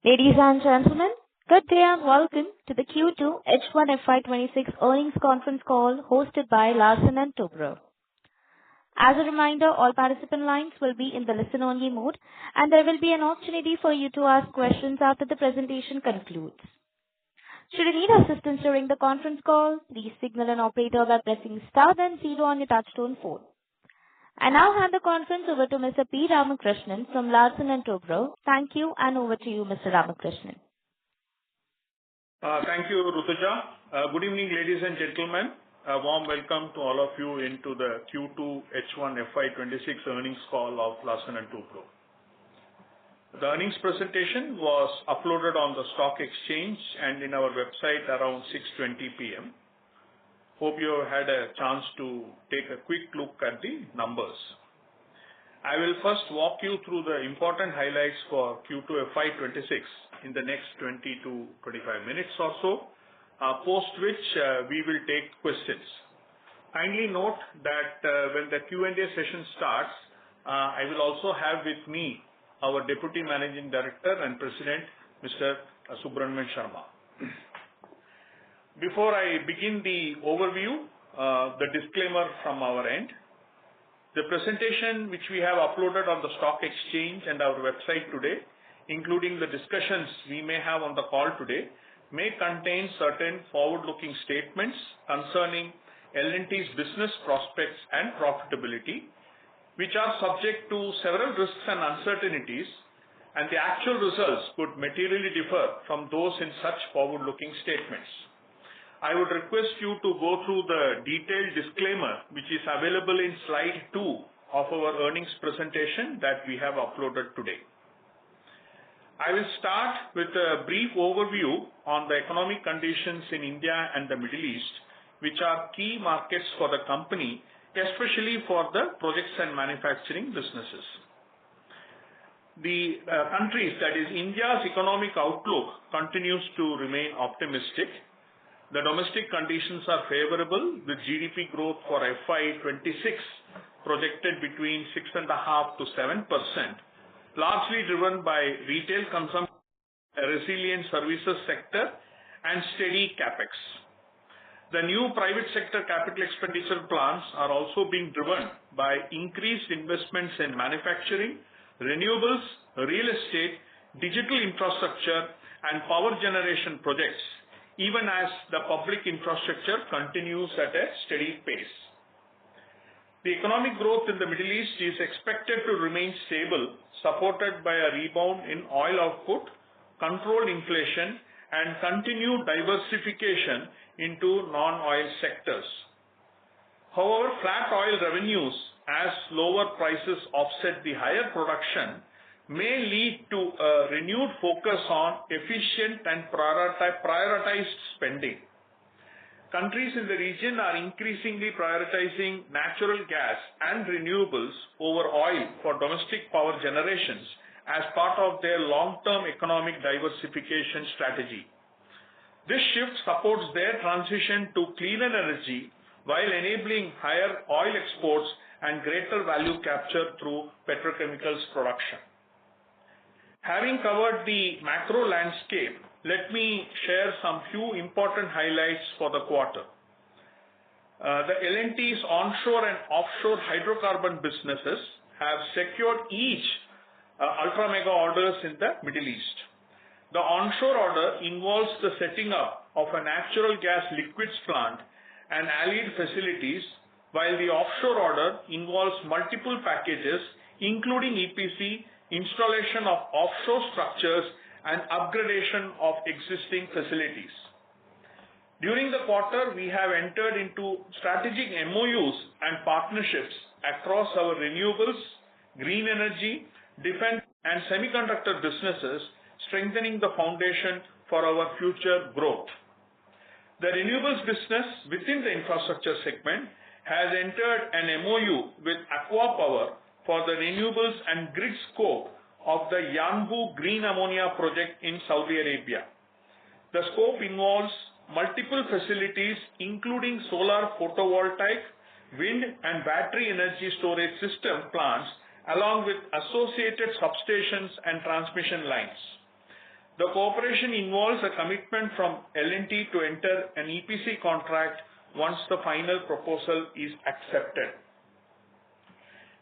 Ladies and gentlemen, good day and welcome to the Q2 FY26 earnings conference call hosted by Larsen and Toubro. As a reminder, all participant lines will be in the listen-only mode, and there will be an opportunity for you to ask questions after the presentation concludes. Should you need assistance during the conference call, please signal an operator by pressing star then zero on your touchtone phone. I now hand the conference over to Mr. P. Ramakrishnan from Larsen and Toubro. Thank you, and over to you, Mr. Ramakrishnan. Thank you, Rutuja. Good evening, ladies and gentlemen. A warm welcome to all of you into the Q2H1FY26 earnings call of Larsen and Toubro. The earnings presentation was uploaded on the stock exchange and in our website around 6:20 p.m. Hope you have had a chance to take a quick look at the numbers. I will first walk you through the important highlights for Q2FY26 in the next 20 to 25 minutes or so, post which we will take questions. Kindly note that when the Q&A session starts, I will also have with me our Deputy Managing Director and President, Mr. Subramanian Sharma. Before I begin the overview, the disclaimer from our end. The presentation which we have uploaded on the stock exchange and our website today, including the discussions we may have on the call today, may contain certain forward-looking statements concerning L&T's business prospects and profitability, which are subject to several risks and uncertainties, and the actual results could materially differ from those in such forward-looking statements. I would request you to go through the detailed disclaimer which is available in slide 2 of our earnings presentation that we have uploaded today. I will start with a brief overview on the economic conditions in India and the Middle East, which are key markets for the company, especially for the projects and manufacturing businesses. The countries, that is India's economic outlook, continues to remain optimistic. The domestic conditions are favorable with GDP growth for FY26 projected between 6.5% to 7%, largely driven by retail consumption, a resilient services sector, and steady capex. The new private sector capital expenditure plans are also being driven by increased investments in manufacturing, renewables, real estate, digital infrastructure, and power generation projects, even as the public infrastructure continues at a steady pace. The economic growth in the Middle East is expected to remain stable, supported by a rebound in oil output, controlled inflation, and continued diversification into non-oil sectors. However, flat oil revenues, as lower prices offset the higher production, may lead to a renewed focus on efficient and prioritized spending. Countries in the region are increasingly prioritizing natural gas and renewables over oil for domestic power generations as part of their long-term economic diversification strategy. This shift supports their transition to cleaner energy while enabling higher oil exports and greater value capture through petrochemicals production. Having covered the macro landscape, let me share some few important highlights for the quarter. The L&T's onshore and offshore hydrocarbon businesses have secured each ultra mega orders in the Middle East. The onshore order involves the setting up of a natural gas liquids plant and allied facilities, while the offshore order involves multiple packages including EPC, installation of offshore structures, and upgradation of existing facilities. During the quarter, we have entered into strategic MOUs and partnerships across our renewables, green energy, defense, and semiconductor businesses, strengthening the foundation for our future growth. The renewables business within the infrastructure segment has entered an MOU with Aqua Power for the renewables and grid scope of the Yanbu green ammonia project in Saudi Arabia. The scope involves multiple facilities including solar photovoltaic, wind and battery energy storage system plants along with associated substations and transmission lines. The cooperation involves a commitment from L&T to enter an EPC contract once the final proposal is accepted.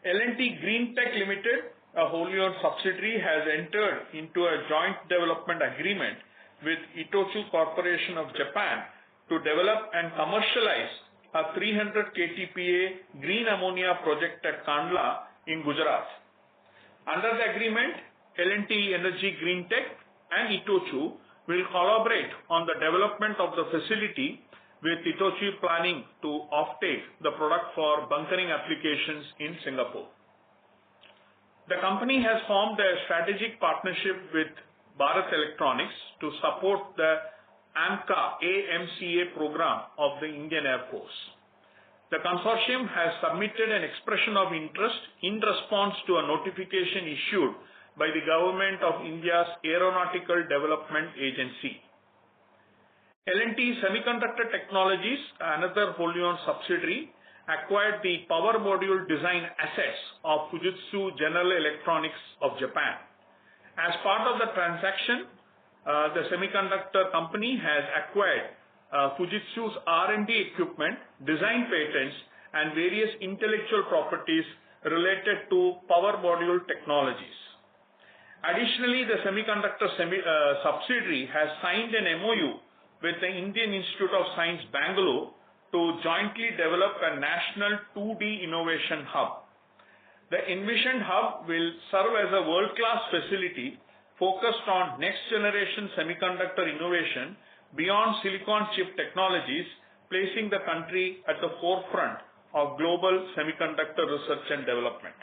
L&T Green Tech Limited, a wholly owned subsidiary, has entered into a joint development agreement with Itochu Corporation of Japan to develop and commercialize a 300 KTPA green ammonia project at Kandla in Gujarat. Under the agreement, L&T Energy Green Tech and Itochu will collaborate on the development of the facility, with Itochu planning to offtake the product for bunkering applications in Singapore. The company has formed a strategic partnership with Bharat Electronics to support the AMCA program of the Indian Air Force. The consortium has submitted an expression of interest in response to a notification issued by the Government of India's Aeronautical Development Agency. L&T Semiconductor Technologies, another wholly owned subsidiary, acquired the power module design assets of Fujitsu General Electronics of Japan. As part of the transaction, the semiconductor company has acquired Fujitsu's R&D equipment, design patents, and various intellectual properties related to power module technologies. Additionally, the semiconductor subsidiary has signed an MOU with the Indian Institute of Science, Bangalore, to jointly develop a national 2D innovation hub. The envisioned hub will serve as a world-class facility focused on next-generation semiconductor innovation beyond silicon chip technologies, placing the country at the forefront of global semiconductor research and development.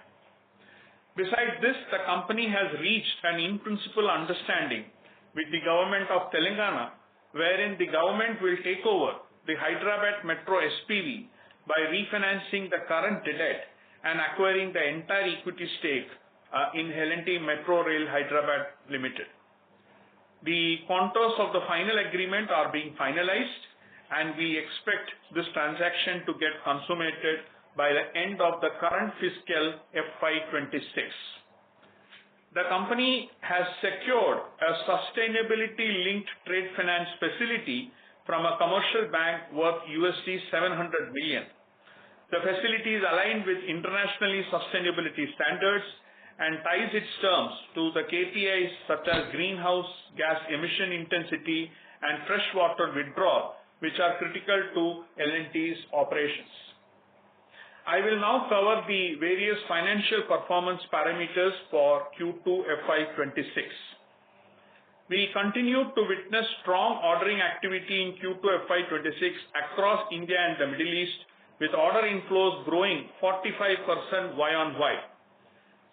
Besides this, the company has reached an in-principle understanding with the government of Telangana, wherein the government will take over the Hyderabad Metro SPV by refinancing the current debt and acquiring the entire equity stake in L&T Metro Rail Hyderabad Limited. The contours of the final agreement are being finalized, and we expect this transaction to get consummated by the end of the current fiscal FY26. The company has secured a sustainability-linked trade finance facility from a commercial bank worth $700 million. The facility is aligned with internationally sustainability standards and ties its terms to the KPIs such as greenhouse gas emission intensity and freshwater withdrawal, which are critical to L&T's operations. I will now cover the various financial performance parameters for Q2FY26. We continue to witness strong ordering activity in Q2FY26 across India and the Middle East, with order inflows growing 45% Y-on-Y.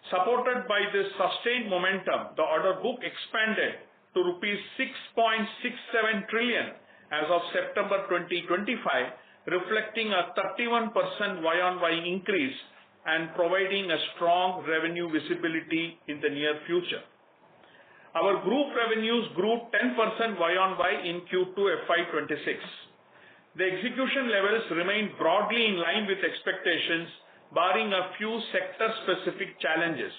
Supported by this sustained momentum, the order book expanded to rupees 6.67 trillion as of September 2025, reflecting a 31% Y-on-Y increase and providing a strong revenue visibility in the near future. Our group revenues grew 10% Y-on-Y in Q2FY26. The execution levels remained broadly in line with expectations, barring a few sector-specific challenges.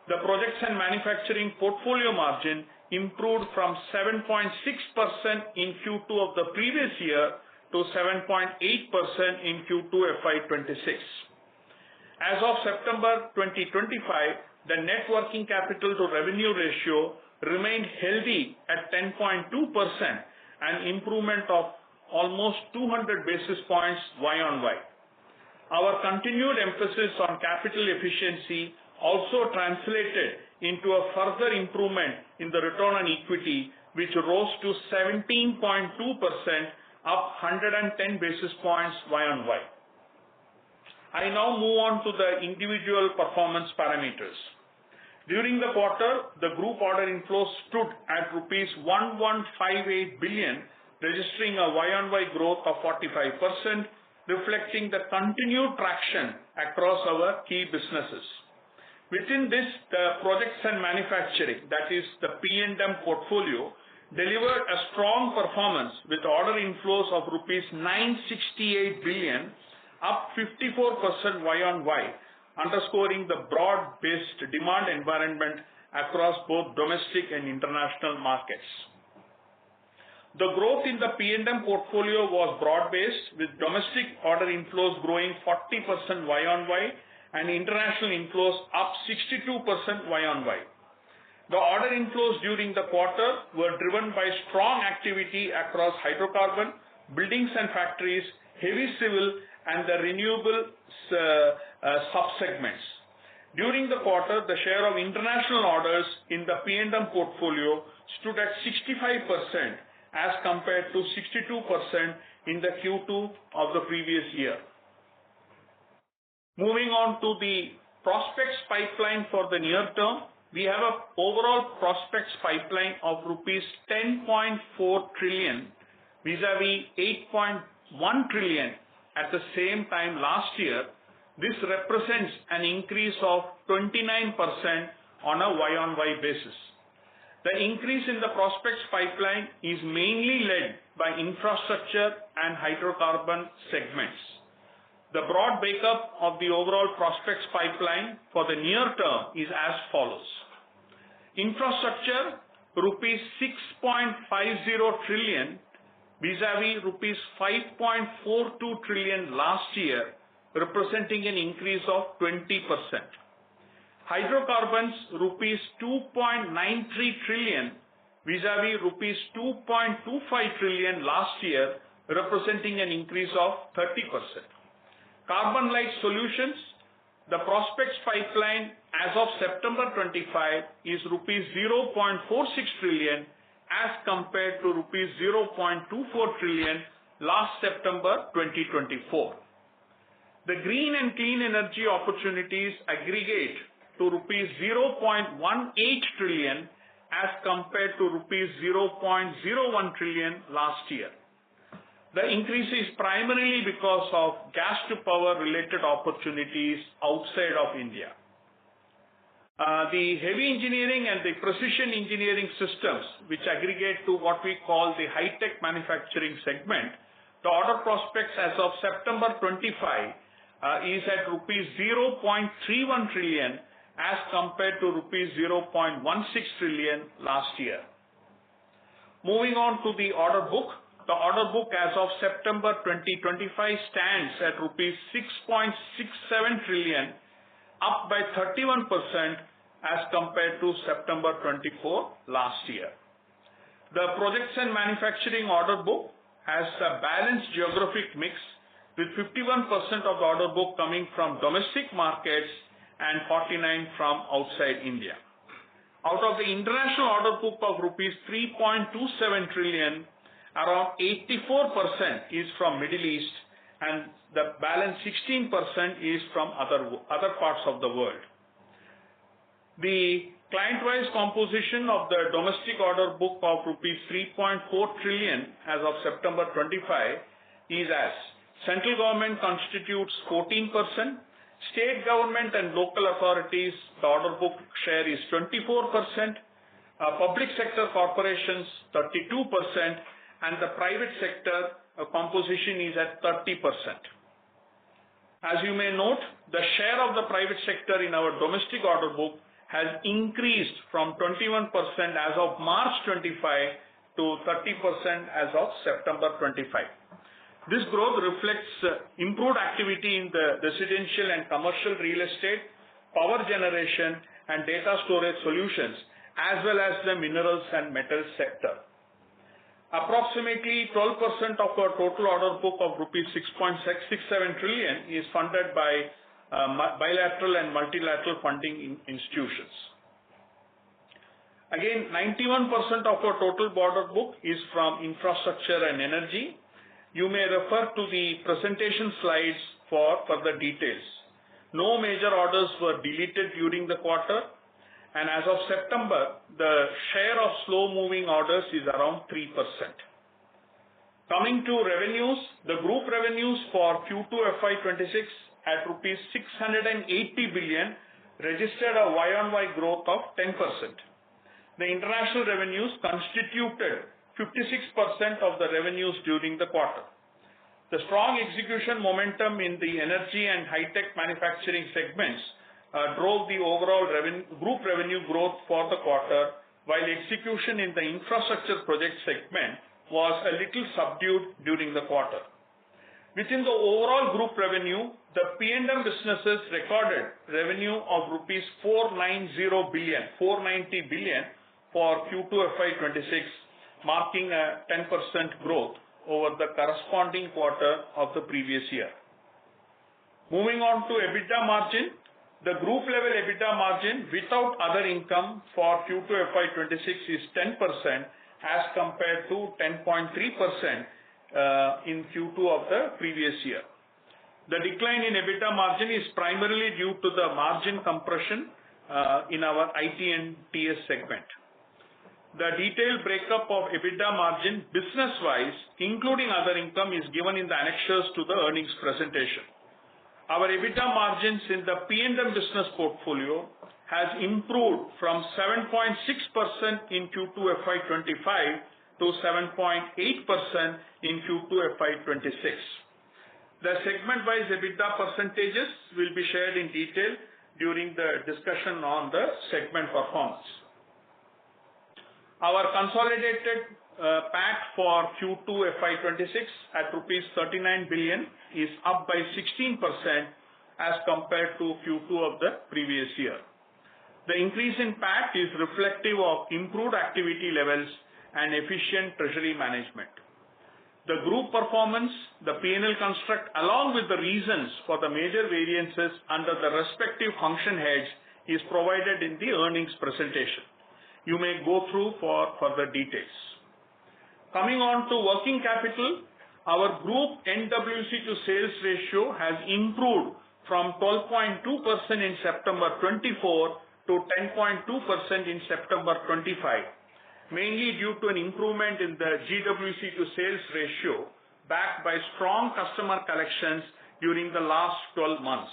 The projects and manufacturing portfolio margin improved from 7.6% in Q2 of the previous year to 7.8% in Q2FY26. As of September 2025, the net working capital to revenue ratio remained healthy at 10.2%, an improvement of almost 200 basis points Y-on-Y. Our continued emphasis on capital efficiency also translated into a further improvement in the return on equity, which rose to 17.2%, up 110 basis points Y-on-Y. I now move on to the individual performance parameters. During the quarter, the group order inflows stood at rupees 1158 billion, registering a Y-on-Y growth of 45%, reflecting the continued traction across our key businesses. Within this, the projects and manufacturing, that is the P&M portfolio, delivered a strong performance with order inflows of rupees 968 billion, up 54% Y-on-Y, underscoring the broad-based demand environment across both domestic and international markets. The growth in the P&M portfolio was broad-based, with domestic order inflows growing 40% Y-on-Y and international inflows up 62% Y-on-Y. The order inflows during the quarter were driven by strong activity across hydrocarbon, buildings and factories, heavy civil, and the renewable sub-segments. During the quarter, the share of international orders in the P&M portfolio stood at 65% as compared to 62% in the Q2 of the previous year. Moving on to the prospects pipeline for the near term, we have an overall prospects pipeline of rupees 10.4 trillion vis-a-vis 8.1 trillion at the same time last year. This represents an increase of 29% on a Y-on-Y basis. The increase in the prospects pipeline is mainly led by infrastructure and hydrocarbon segments. The broad breakup of the overall prospects pipeline for the near term is as follows. Infrastructure, rupees 6.50 trillion vis-a-vis rupees 5.42 trillion last year, representing an increase of 20%. Hydrocarbons, rupees 2.93 trillion vis-a-vis rupees 2.25 trillion last year, representing an increase of 30%. Carbon light solutions, the prospects pipeline as of September 25 is rupees 0.46 trillion as compared to rupees 0.24 trillion last September 2024. The green and clean energy opportunities aggregate to rupees 0.18 trillion as compared to rupees 0.01 trillion last year. The increase is primarily because of gas to power related opportunities outside of India. The heavy engineering and the precision engineering systems, which aggregate to what we call the high-tech manufacturing segment, the order prospects as of September 25 is at rupees 0.31 trillion as compared to rupees 0.16 trillion last year. Moving on to the order book. The order book as of September 2025 stands at rupees 6.67 trillion, up by 31% as compared to September 24 last year. The projects and manufacturing order book has a balanced geographic mix, with 51% of the order book coming from domestic markets and 49% from outside India. Out of the international order book of rupees 3.27 trillion, around 84% is from Middle East and the balance 16% is from other parts of the world. The client-wise composition of the domestic order book of rupees 3.4 trillion as of September 25 is as central government constitutes 14%, state government and local authorities, the order book share is 24%, public sector corporations 32%, and the private sector composition is at 30%. As you may note, the share of the private sector in our domestic order book has increased from 21% as of March 25 to 30% as of September 25. This growth reflects improved activity in the residential and commercial real estate, power generation and data storage solutions, as well as the minerals and metals sector. Approximately 12% of our total order book of rupees 6.667 trillion is funded by bilateral and multilateral funding institutions. Again, 91% of our total order book is from infrastructure and energy. You may refer to the presentation slides for further details. No major orders were deleted during the quarter, and as of September, the share of slow-moving orders is around 3%. Coming to revenues, the group revenues for Q2FY26 at rupees 680 billion registered a Y-on-Y growth of 10%. The international revenues constituted 56% of the revenues during the quarter. The strong execution momentum in the energy and high-tech manufacturing segments drove the overall group revenue growth for the quarter, while execution in the infrastructure project segment was a little subdued during the quarter. Within the overall group revenue, the P&M businesses recorded revenue of rupees 490 billion for Q2FY26, marking a 10% growth over the corresponding quarter of the previous year. Moving on to EBITDA margin, the group level EBITDA margin without other income for Q2FY26 is 10% as compared to 10.3% in Q2 of the previous year. The decline in EBITDA margin is primarily due to the margin compression in our IT and TS segment. The detailed breakup of EBITDA margin business-wise, including other income, is given in the annexures to the earnings presentation. Our EBITDA margins in the P&M business portfolio has improved from 7.6% in Q2FY25 to 7.8% in Q2FY26. The segment-wise EBITDA percentages will be shared in detail during the discussion on the segment performance. Our consolidated PAT for Q2FY26 at rupees 39 billion is up by 16% as compared to Q2 of the previous year. The increase in PAT is reflective of improved activity levels and efficient treasury management. The group performance, the P&L construct, along with the reasons for the major variances under the respective function heads is provided in the earnings presentation. You may go through for further details. Coming on to working capital, our group NWC to sales ratio has improved from 12.2% in September 24 to 10.2% in September 25, mainly due to an improvement in the GWC to sales ratio backed by strong customer collections during the last 12 months.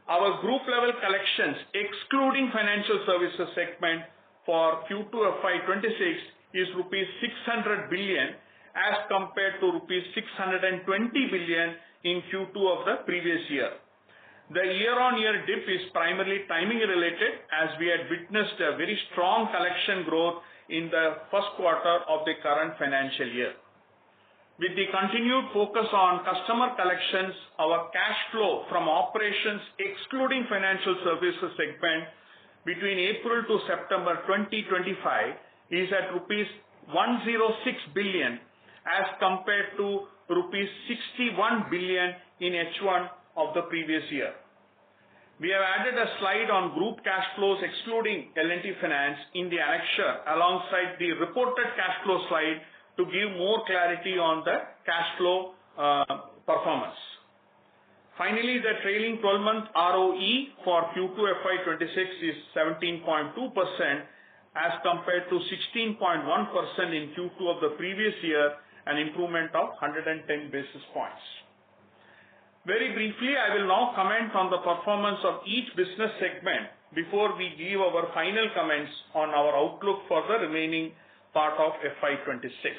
Our group level collections, excluding financial services segment for Q2FY26, is rupees 600 billion as compared to rupees 620 billion in Q2 of the previous year. The year-on-year dip is primarily timing related, as we had witnessed a very strong collection growth in the first quarter of the current financial year. With the continued focus on customer collections, our cash flow from operations excluding financial services segment between April to September 2025 is at rupees 106 billion as compared to rupees 61 billion in H1 of the previous year. We have added a slide on group cash flows excluding L&T Finance in the annexure alongside the reported cash flow slide to give more clarity on the cash flow performance. Finally, the trailing 12-month ROE for Q2FY26 is 17.2% as compared to 16.1% in Q2 of the previous year, an improvement of 110 basis points. Very briefly, I will now comment on the performance of each business segment before we give our final comments on our outlook for the remaining part of FY26.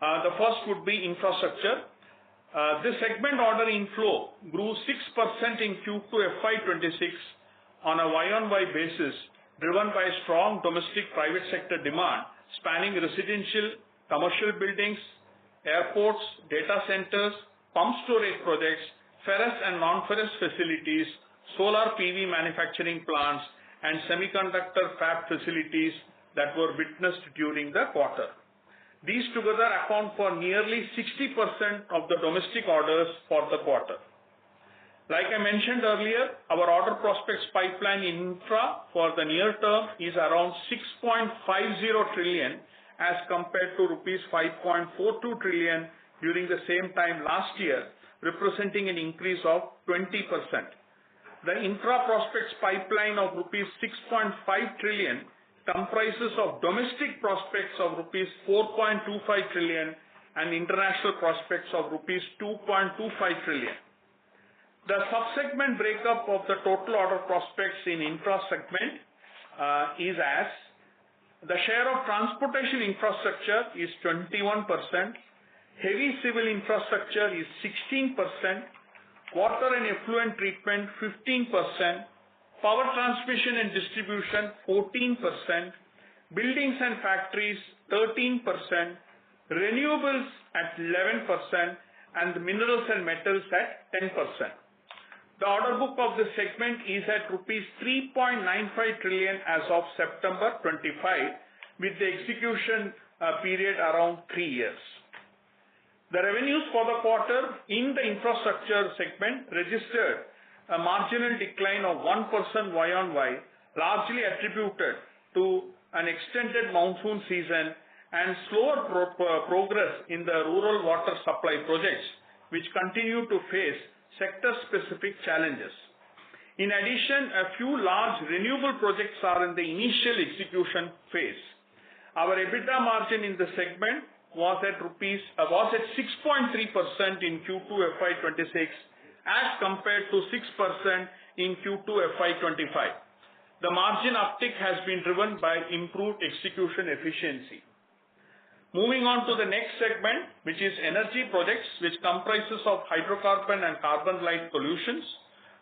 The first would be infrastructure. This segment order inflow grew 6% in Q2 FY26 on a Y-on-Y basis, driven by strong domestic private sector demand spanning residential, commercial buildings, airports, data centers, pump storage projects, ferrous and non-ferrous facilities, solar PV manufacturing plants, and semiconductor fab facilities that were witnessed during the quarter. These together account for nearly 60% of the domestic orders for the quarter. Like I mentioned earlier, our order prospects pipeline in infra for the near term is around 6.50 trillion as compared to rupees 5.42 trillion during the same time last year, representing an increase of 20%. The infra prospects pipeline of rupees 6.5 trillion comprises of domestic prospects of rupees 4.25 trillion and international prospects of rupees 2.25 trillion. The subsegment breakup of the total order prospects in infra segment is as the share of transportation infrastructure is 21%, heavy civil infrastructure is 16%, water and effluent treatment 15%, power transmission and distribution 14%, buildings and factories 13%, renewables at 11%, and the minerals and metals at 10%. The order book of the segment is at rupees 3.95 trillion as of September 25, with the execution period around 3 years. The revenues for the quarter in the infrastructure segment registered a marginal decline of 1% Y-on-Y, largely attributed to an extended monsoon season and slower progress in the rural water supply projects, which continue to face sector-specific challenges. In addition, a few large renewable projects are in the initial execution phase. Our EBITDA margin in the segment was at 6.3% in Q2FY26 as compared to 6% in Q2FY25. The margin uptick has been driven by improved execution efficiency. Moving on to the next segment, which is energy projects, which comprises of hydrocarbon and carbon light solutions.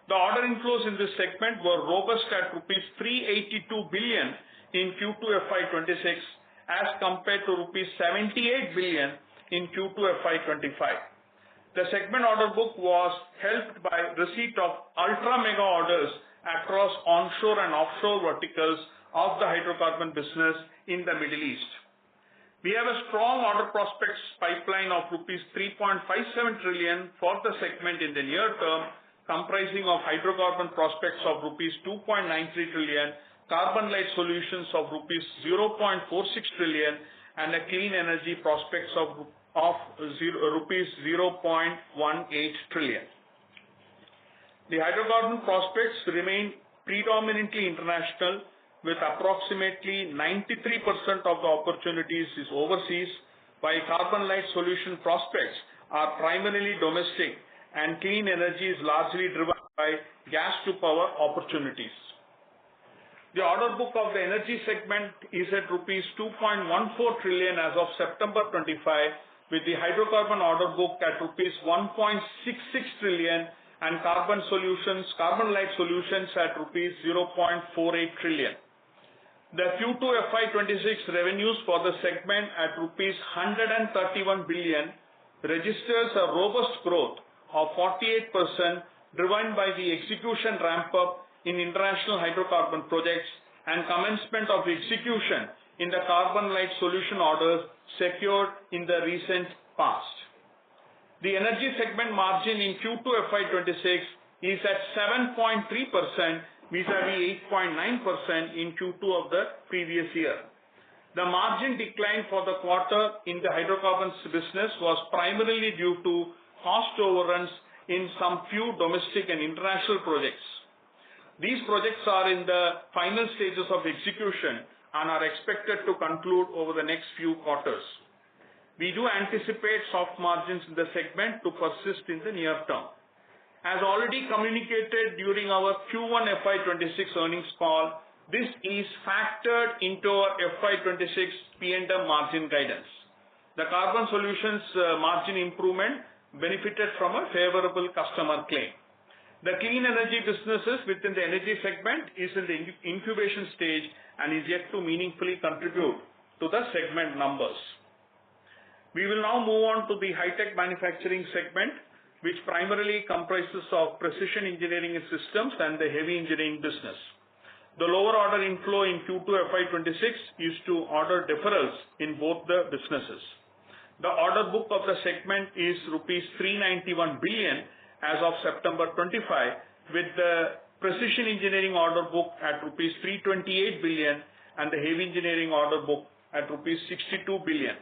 The order inflows in this segment were robust at rupees 382 billion in Q2FY26 as compared to rupees 78 billion in Q2FY25. The segment order book was helped by receipt of ultra mega orders across onshore and offshore verticals of the hydrocarbon business in the Middle East. We have a strong order prospects pipeline of rupees 3.57 trillion for the segment in the near term, comprising of hydrocarbon prospects of rupees 2.93 trillion, carbon light solutions of rupees 0.46 trillion, and a clean energy prospects of rupees 0.18 trillion. The hydrocarbon prospects remain predominantly international, with approximately 93% of the opportunities is overseas, while carbon light solution prospects are primarily domestic and clean energy is largely driven by gas to power opportunities. The order book of the energy segment is at rupees 2.14 trillion as of September 25, with the hydrocarbon order book at rupees 1.66 trillion and carbon light solutions at rupees 0.48 trillion. The Q2FY26 revenues for the segment at rupees 131 billion registers a robust growth of 48%, driven by the execution ramp-up in international hydrocarbon projects and commencement of execution in the carbon light solution orders secured in the recent past. The energy segment margin in Q2FY26 is at 7.3% vis-a-vis 8.9% in Q2 of the previous year. The margin decline for the quarter in the hydrocarbons business was primarily due to cost overruns in some few domestic and international projects. These projects are in the final stages of execution and are expected to conclude over the next few quarters. We do anticipate soft margins in the segment to persist in the near term. As already communicated during our Q1 FY26 earnings call, this is factored into our FY26 P&M margin guidance. The carbon solutions margin improvement benefited from a favorable customer claim. The clean energy businesses within the energy segment is in the incubation stage and is yet to meaningfully contribute to the segment numbers. We will now move on to the high-tech manufacturing segment, which primarily comprises of precision engineering systems and the heavy engineering business. The lower order inflow in Q2 FY26 is to order deferrals in both the businesses. The order book of the segment is rupees 391 billion as of September 25, with the precision engineering order book at rupees 328 billion and the heavy engineering order book at rupees 62 billion.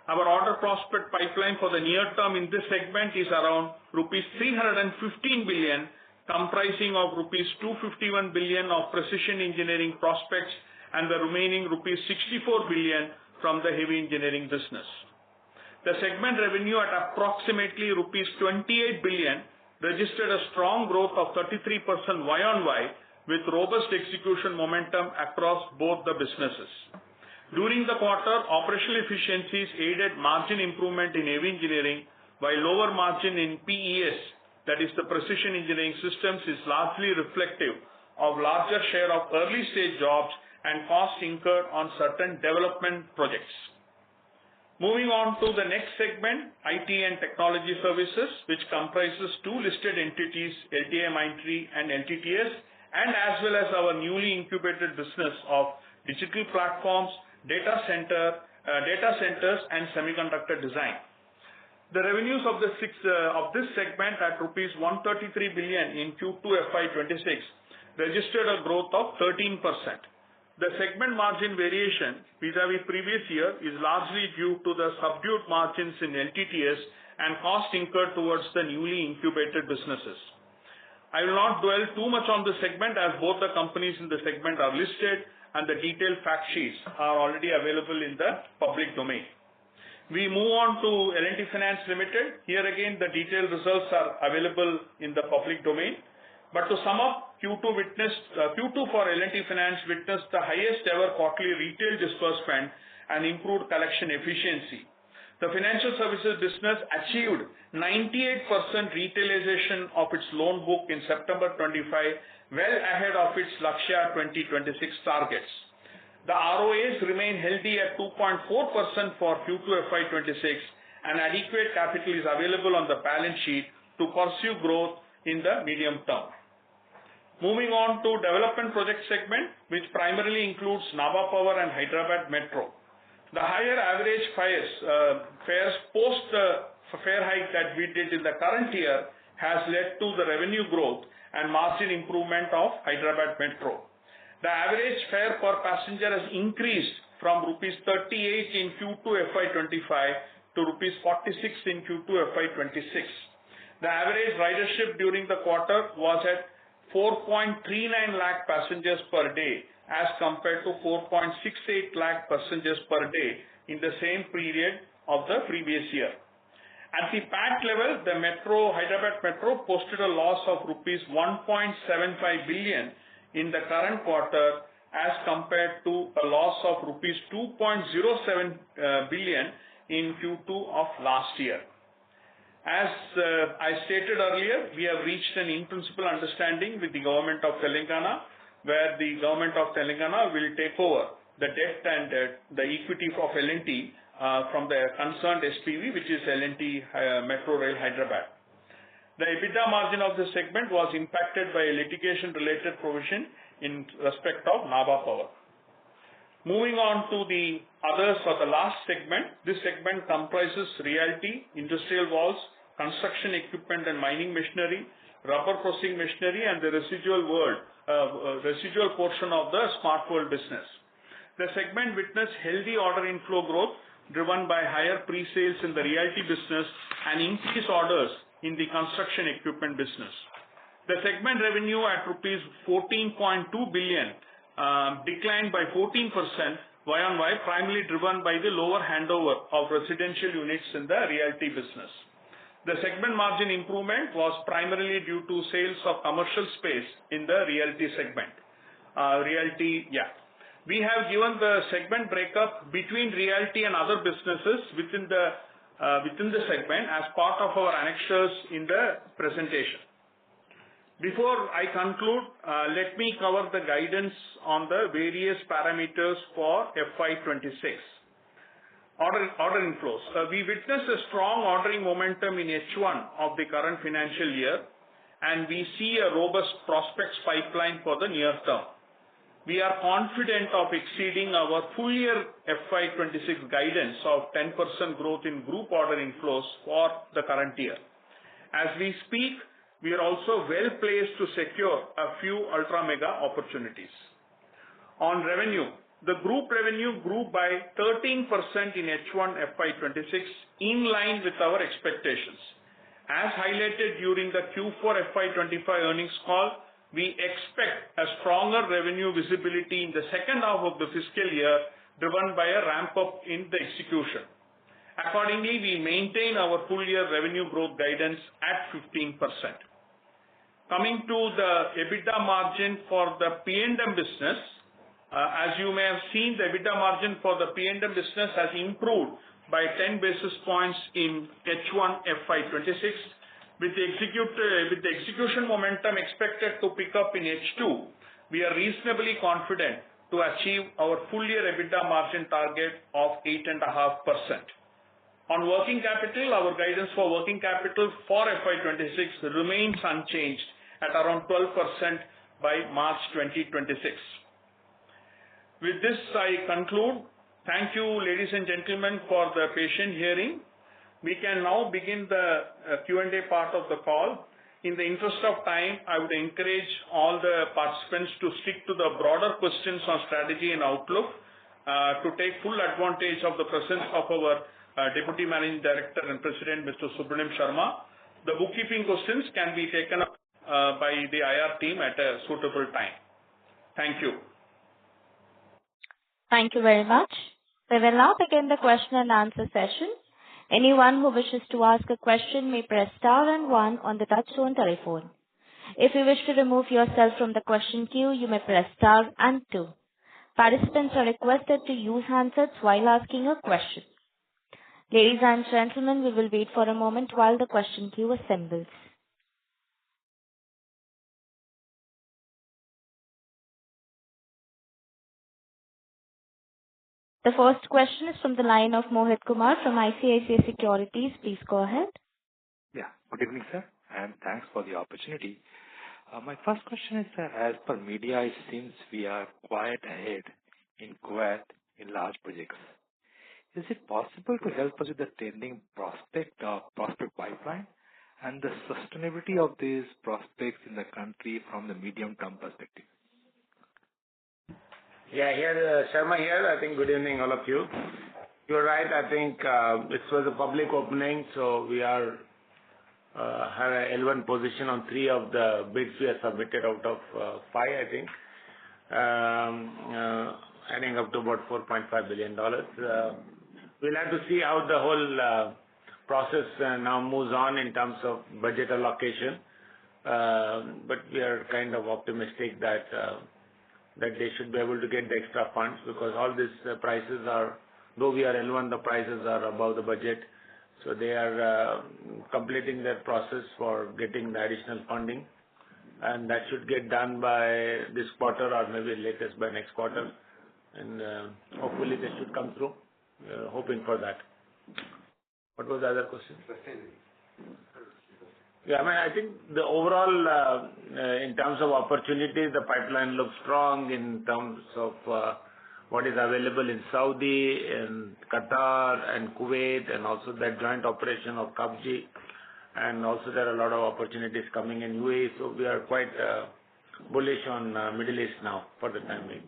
Our order prospect pipeline for the near term in this segment is around rupees 315 billion, comprising of rupees 251 billion of precision engineering prospects and the remaining rupees 64 billion from the heavy engineering business. The segment revenue at approximately rupees 28 billion registered a strong growth of 33% Y-on-Y, with robust execution momentum across both the businesses. During the quarter, operational efficiencies aided margin improvement in heavy engineering, while lower margin in PES that is the precision engineering systems, is largely reflective of larger share of early stage jobs and costs incurred on certain development projects. Moving on to the next segment, IT and technology services, which comprises two listed entities, LTIMindtree and LTTS, and as well as our newly incubated business of digital platforms, data centers and semiconductor design. The revenues of this segment at rupees 133 billion in Q2FY26 registered a growth of 13%. The segment margin variation vis-à-vis previous year is largely due to the subdued margins in LTTS and cost incurred towards the newly incubated businesses. I will not dwell too much on this segment as both the companies in the segment are listed and the detailed fact sheets are already available in the public domain. We move on to L&T Finance Limited. Here again, the detailed results are available in the public domain. But to sum up, Q2 for L&T Finance witnessed the highest ever quarterly retail disbursement and improved collection efficiency. The financial services business achieved 98% retailization of its loan book in September 25, well ahead of its Lakshya 2026 targets. The ROAs remain healthy at 2.4% for Q2FY26 and adequate capital is available on the balance sheet to pursue growth in the medium term. Moving on to development project segment, which primarily includes Nabha Power and Hyderabad Metro. The higher average fares post the fare hike that we did in the current year has led to the revenue growth and margin improvement of Hyderabad Metro. The average fare per passenger has increased from rupees 38 in Q2FY25 to rupees 46 in Q2FY26. The average ridership during the quarter was at 4.39 lakh passengers per day as compared to 4.68 lakh passengers per day in the same period of the previous year. At the PAT level, the Hyderabad Metro posted a loss of rupees 1.75 billion in the current quarter as compared to a loss of rupees 2.07 billion in Q2 of last year. As I stated earlier, we have reached an in-principle understanding with the Government of Telangana, where the Government of Telangana will take over the debt and the equity of L&T from the concerned SPV, which is L&T Metro Rail Hyderabad. The EBITDA margin of this segment was impacted by a litigation-related provision in respect of Nabha Power. Moving on to the others or the last segment, this segment comprises realty, industrial valves, construction equipment and mining machinery, rubber processing machinery, and the residual portion of the Smart World business. The segment witnessed healthy order inflow growth driven by higher pre-sales in the realty business and increased orders in the construction equipment business. The segment revenue at rupees 14.2 billion declined by 14% Y-on-Y, primarily driven by the lower handover of residential units in the realty business. The segment margin improvement was primarily due to sales of commercial space in the realty segment. We have given the segment breakup between realty and other businesses within the segment as part of our annexures in the presentation. Before I conclude, let me cover the guidance on the various parameters for FY26. Order inflows. We witnessed a strong ordering momentum in H1 of the current financial year, and we see a robust prospects pipeline for the near term. We are confident of exceeding our full year FY26 guidance of 10% growth in group order inflows for the current year. As we speak, we are also well placed to secure a few ultra mega opportunities. On revenue, the group revenue grew by 13% in H1 FY26 in line with our expectations. As highlighted during the Q4 FY25 earnings call, we expect a stronger revenue visibility in the second half of the fiscal year driven by a ramp up in the execution. Accordingly, we maintain our full year revenue growth guidance at 15%. Coming to the EBITDA margin for the P&M business, as you may have seen, the EBITDA margin for the P&M business has improved by 10 basis points in H1 FY26. With the execution momentum expected to pick up in H2, we are reasonably confident to achieve our full year EBITDA margin target of 8.5%. On working capital, our guidance for working capital for FY26 remains unchanged at around 12% by March 2026. With this, I conclude. Thank you, ladies and gentlemen, for the patient hearing. We can now begin the Q&A part of the call. In the interest of time, I would encourage all the participants to stick to the broader questions on strategy and outlook, to take full advantage of the presence of our Deputy Managing Director and President, Mr. Subramanian Sharma. The bookkeeping questions can be taken up by the IR team at a suitable time. Thank you. Thank you very much. We will now begin the question and answer session. Anyone who wishes to ask a question may press star and one on the touchtone telephone. If you wish to remove yourself from the question queue, you may press star and two. Participants are requested to use handsets while asking a question. Ladies and gentlemen, we will wait for a moment while the question queue assembles. The first question is from the line of Mohit Kumar from ICICI Securities. Please go ahead. Yeah. Good evening, sir, and thanks for the opportunity. My first question is, as per media, it seems we are quite ahead in Kuwait in large projects. Is it possible to help us with the tendering prospect pipeline and the sustainability of these prospects in the country from the medium-term perspective? Yeah, here, Sharma here. I think good evening, all of you. You're right. I think this was a public opening, so we are have a L1 position on 3 of the bids we have submitted out of 5, I think, adding up to about $4.5 billion. We'll have to see how the whole process now moves on in terms of budget allocation, but we are kind of optimistic that they should be able to get the extra funds, because all these prices are, though we are L1, the prices are above the budget. So they are completing their process for getting the additional funding, and that should get done by this quarter or maybe latest by next quarter. And hopefully they should come through. We are hoping for that. What was the other question? Yeah, I mean, I think the overall, in terms of opportunities, the pipeline looks strong in terms of what is available in Saudi, in Qatar, and Kuwait, and also that joint operation of govt. And also there are a lot of opportunities coming in UAE. So we are quite bullish on Middle East now for the time being.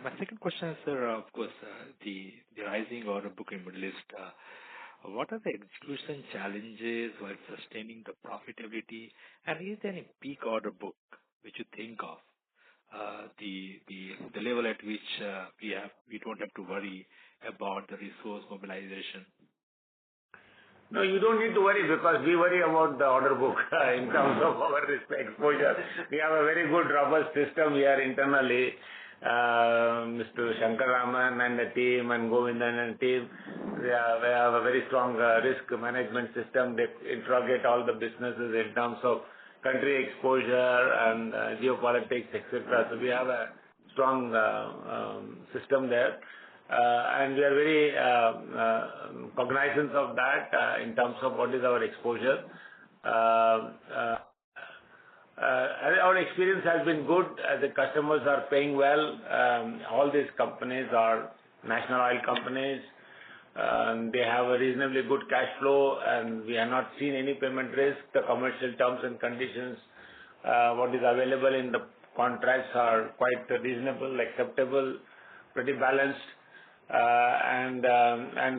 My second question is, sir, of course, the rising order book in Middle East. What are the execution challenges while sustaining the profitability? And is there any peak order book which you think of, the level at which we don't have to worry about the resource mobilization? No, you don't need to worry, because we worry about the order book in terms of our risk exposure. We have a very good robust system here internally. Mr. Shankar Raman and the team and Govindan and team, we have a very strong risk management system. They interrogate all the businesses in terms of country exposure and geopolitics, etc. So we have a strong system there. And we are very cognizant of that in terms of what is our exposure. Our experience has been good. The customers are paying well. All these companies are national oil companies. They have a reasonably good cash flow, and we have not seen any payment risk. The commercial terms and conditions, what is available in the contracts are quite reasonable, acceptable, pretty balanced. And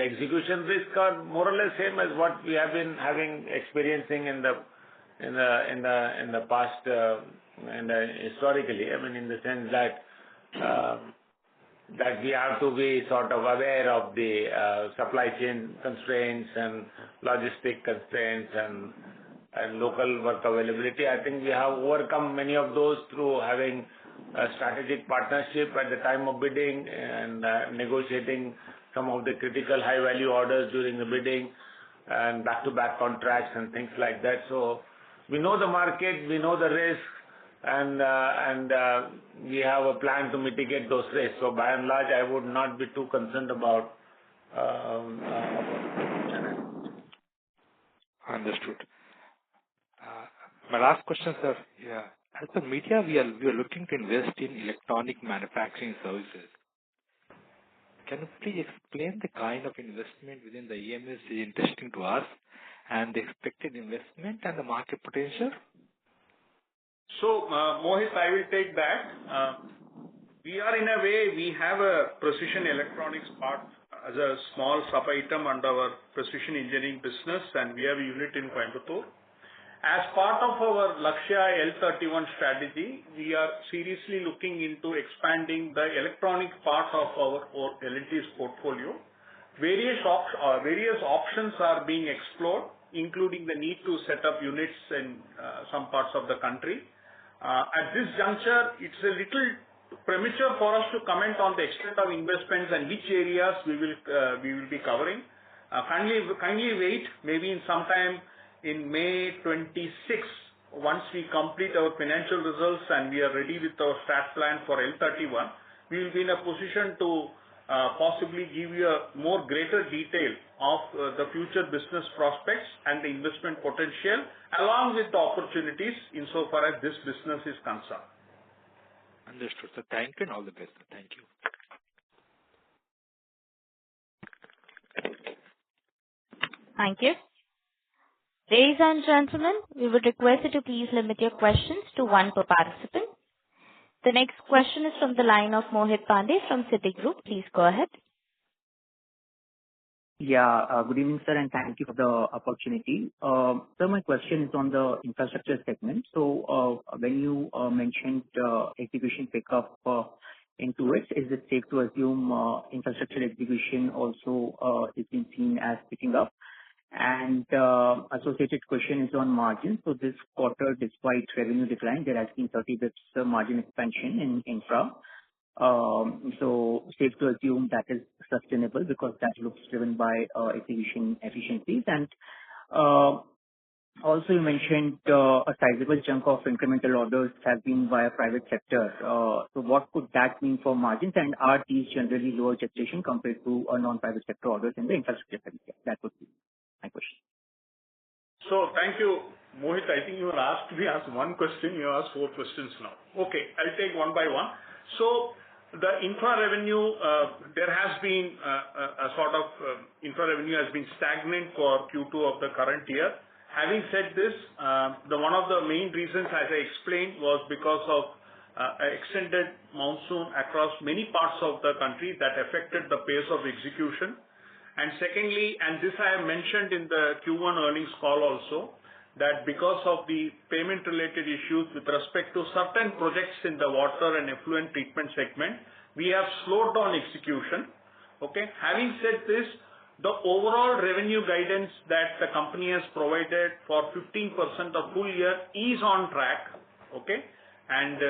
execution risk are more or less same as what we have been experiencing in the past, and historically. I mean, in the sense that we have to be sort of aware of the supply chain constraints and logistic constraints and local work availability. I think we have overcome many of those through having a strategic partnership at the time of bidding and negotiating some of the critical high-value orders during the bidding and back-to-back contracts and things like that. So we know the market, we know the risk, and we have a plan to mitigate those risks. So by and large, I would not be too concerned about. Understood. My last question, sir. Yeah. As per media, we are looking to invest in electronic manufacturing services. Can you please explain the kind of investment within the EMS is interesting to us and the expected investment and the market potential? So, Mohit, I will take that. We are in a way, we have a precision electronics part as a small sub-item under our precision engineering business, and we have a unit in Coimbatore. As part of our Lakshya L31 strategy, we are seriously looking into expanding the electronic part of our L&T's portfolio. Various options are being explored, including the need to set up units in some parts of the country. At this juncture, it's a little premature for us to comment on the extent of investments and which areas we will be covering. Kindly wait, maybe in sometime in May 26, once we complete our financial results and we are ready with our strat plan for L31, we will be in a position to possibly give you a more greater detail of the future business prospects and the investment potential along with the opportunities insofar as this business is concerned. Understood, sir. Thank you and all the best, sir. Thank you. Thank you. Ladies and gentlemen, we would request you to please limit your questions to one per participant. The next question is from the line of Mohit Pandey from Citigroup. Please go ahead. Yeah, good evening, sir, and thank you for the opportunity. So my question is on the infrastructure segment. So when you mentioned execution pickup into it, is it safe to assume infrastructure execution also is being seen as picking up? And associated question is on margin. So this quarter, despite revenue decline, there has been 30 basis points margin expansion in infra. So safe to assume that is sustainable because that looks driven by execution efficiencies. And also you mentioned a sizable chunk of incremental orders have been via private sector. So what could that mean for margins, and are these generally lower gestation compared to non-private sector orders in the infrastructure sector? That would be my question. So thank you, Mohit. I think you were asked to be asked one question. You asked 4 questions now. Okay, I'll take one by one. So the infra revenue, there has been a sort of infra revenue has been stagnant for Q2 of the current year. Having said this, one of the main reasons, as I explained, was because of extended monsoon across many parts of the country that affected the pace of execution. And secondly, and this I have mentioned in the Q1 earnings call also, that because of the payment-related issues with respect to certain projects in the water and effluent treatment segment, we have slowed down execution. Okay. Having said this, the overall revenue guidance that the company has provided for 15% of full year is on track. Okay. And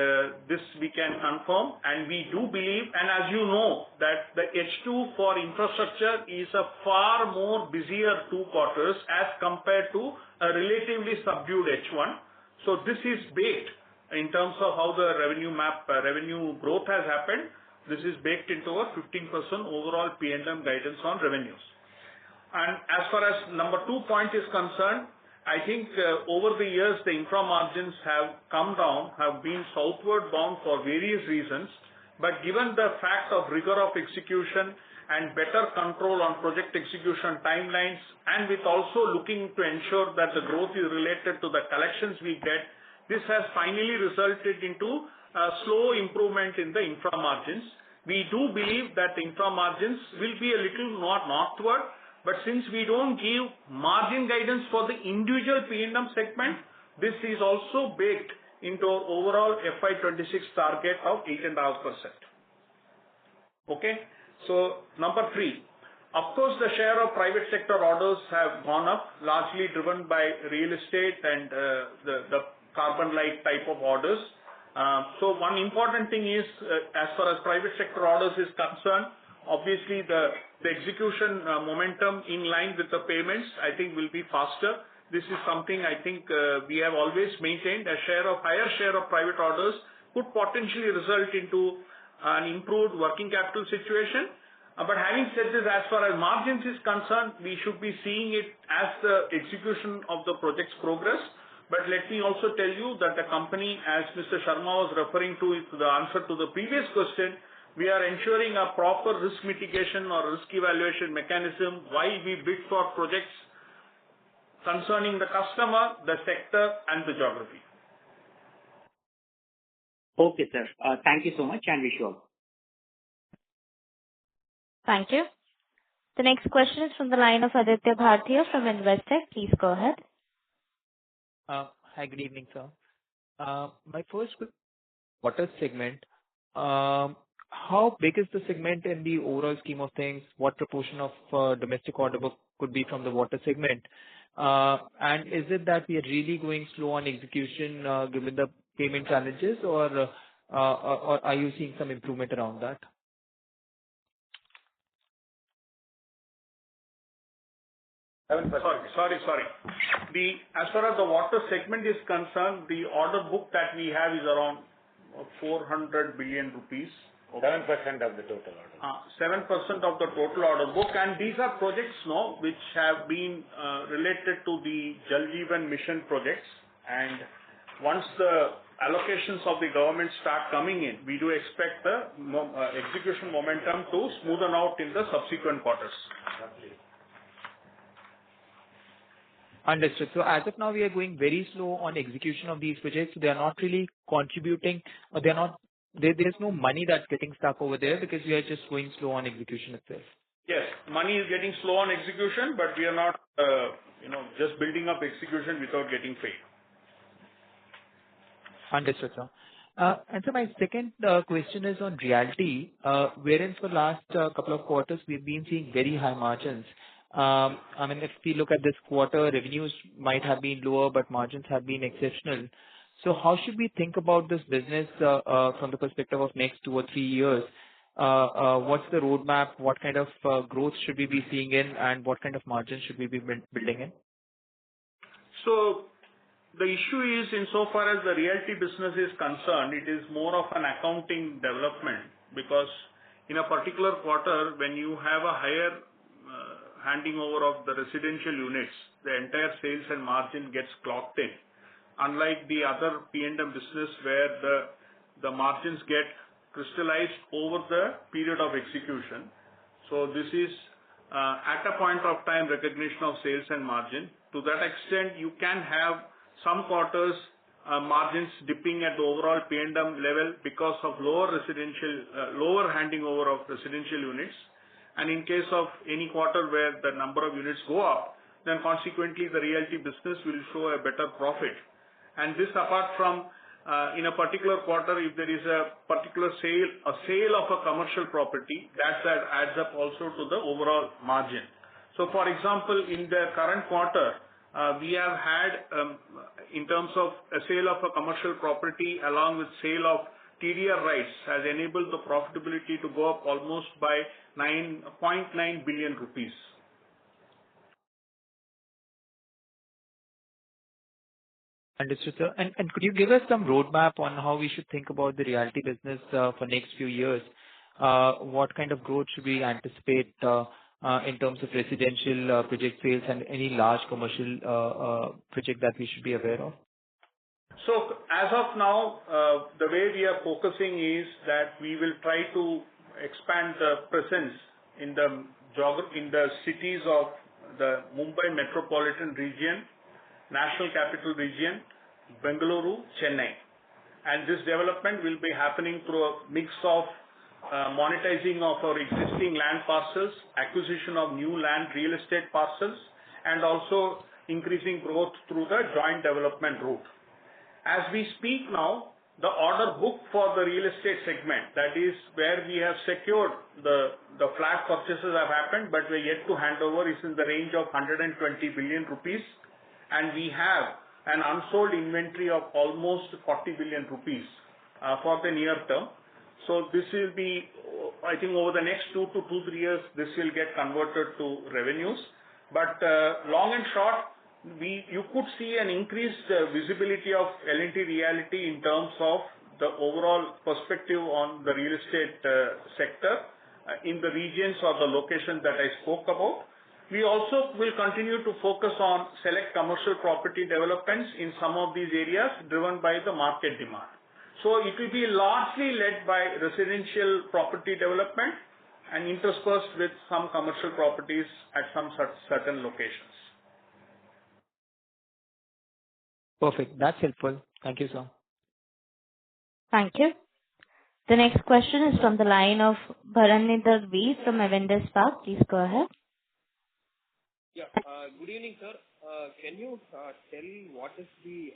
this we can confirm, and we do believe, and as you know, that the H2 for infrastructure is a far more busier 2 quarters as compared to a relatively subdued H1. So this is baked in terms of how the revenue growth has happened. This is baked into our 15% overall P&M guidance on revenues. And as far as number 2 point is concerned, I think over the years, the infra margins have come down, have been southward bound for various reasons. But given the fact of rigor of execution and better control on project execution timelines, and with also looking to ensure that the growth is related to the collections we get, this has finally resulted into a slow improvement in the infra margins. We do believe that the infra margins will be a little northward. But since we don't give margin guidance for the individual P&M segment, this is also baked into our overall FY26 target of 8.5%. Okay. So number 3, of course, the share of private sector orders have gone up, largely driven by real estate and the carbon-like type of orders. So one important thing is, as far as private sector orders is concerned, Obviously, the execution momentum in line with the payments, I think, will be faster. This is something I think we have always maintained. A higher share of private orders could potentially result into an improved working capital situation. But having said this, as far as margins is concerned, we should be seeing it as the execution of the projects progress. But let me also tell you that the company, as Mr. Sharma was referring to in the answer to the previous question, we are ensuring a proper risk mitigation or risk evaluation mechanism while we bid for projects concerning the customer, the sector, and the geography. Okay, sir. Thank you so much and wish you all. Thank you. The next question is from the line of Aditya Bhartiya from Investec. Please go ahead. Hi, good evening, sir. My first water segment. How big is the segment in the overall scheme of things? What proportion of domestic order book could be from the water segment? And is it that we are really going slow on execution given the payment challenges, or are you seeing some improvement around that? Sorry. As far as the water segment is concerned, the order book that we have is around 400 billion rupees. 7% of the total order. 7% of the total order book, and these are projects now which have been related to the Jal Jeevan Mission projects. And once the allocations of the government start coming in, we do expect the execution momentum to smoothen out in the subsequent quarters. Understood. So as of now, we are going very slow on execution of these projects. So they are not really contributing, or there's no money that's getting stuck over there because we are just going slow on execution itself. Yes, money is getting slow on execution, but we are not, just building up execution without getting paid. Understood, sir. And so my second question is on realty, wherein for last couple of quarters, we've been seeing very high margins. I mean, if we look at this quarter, revenues might have been lower, but margins have been exceptional. So how should we think about this business from the perspective of next 2 or 3 years? What's the roadmap? What kind of growth should we be seeing in, and what kind of margins should we be building in? So the issue is, insofar as the realty business is concerned, it is more of an accounting development, because in a particular quarter, when you have a higher handing over of the residential units, the entire sales and margin gets clocked in. Unlike the other P&M business where the margins get crystallized over the period of execution. So this is at a point of time recognition of sales and margin. To that extent, you can have some quarters margins dipping at the overall P&M level because of lower handing over of residential units. And in case of any quarter where the number of units go up, then consequently the realty business will show a better profit. And this apart from in a particular quarter, if there is a particular sale of a commercial property, that adds up also to the overall margin. So for example, in the current quarter, we have had, in terms of a sale of a commercial property along with sale of TDR rights, has enabled the profitability to go up almost by 9.9 billion rupees. Understood, sir. And could you give us some roadmap on how we should think about the realty business for next few years? What kind of growth should we anticipate in terms of residential project sales and any large commercial project that we should be aware of? So as of now, the way we are focusing is that we will try to expand the presence in the cities of the Mumbai metropolitan region, National Capital Region, Bengaluru, Chennai. And this development will be happening through a mix of monetizing of our existing land parcels, acquisition of new land real estate parcels, and also increasing growth through the joint development route. As we speak now, the order book for the real estate segment, that is where we have secured the flat purchases have happened, but we're yet to hand over, is in the range of 120 billion rupees. And we have an unsold inventory of almost 40 billion rupees for the near term. So this will be I think over the next 2 to 3 years, this will get converted to revenues. But long and short, you could see an increased visibility of L&T Realty in terms of the overall perspective on the real estate sector in the regions or the locations that I spoke about. We also will continue to focus on select commercial property developments in some of these areas driven by the market demand. So it will be largely led by residential property development and interspersed with some commercial properties at some certain locations. Perfect. That's helpful. Thank you, sir. Thank you. The next question is from the line of Bharanidhar V from Avendus Spark. Please go ahead. Yeah. Good evening, sir. Can you tell what is the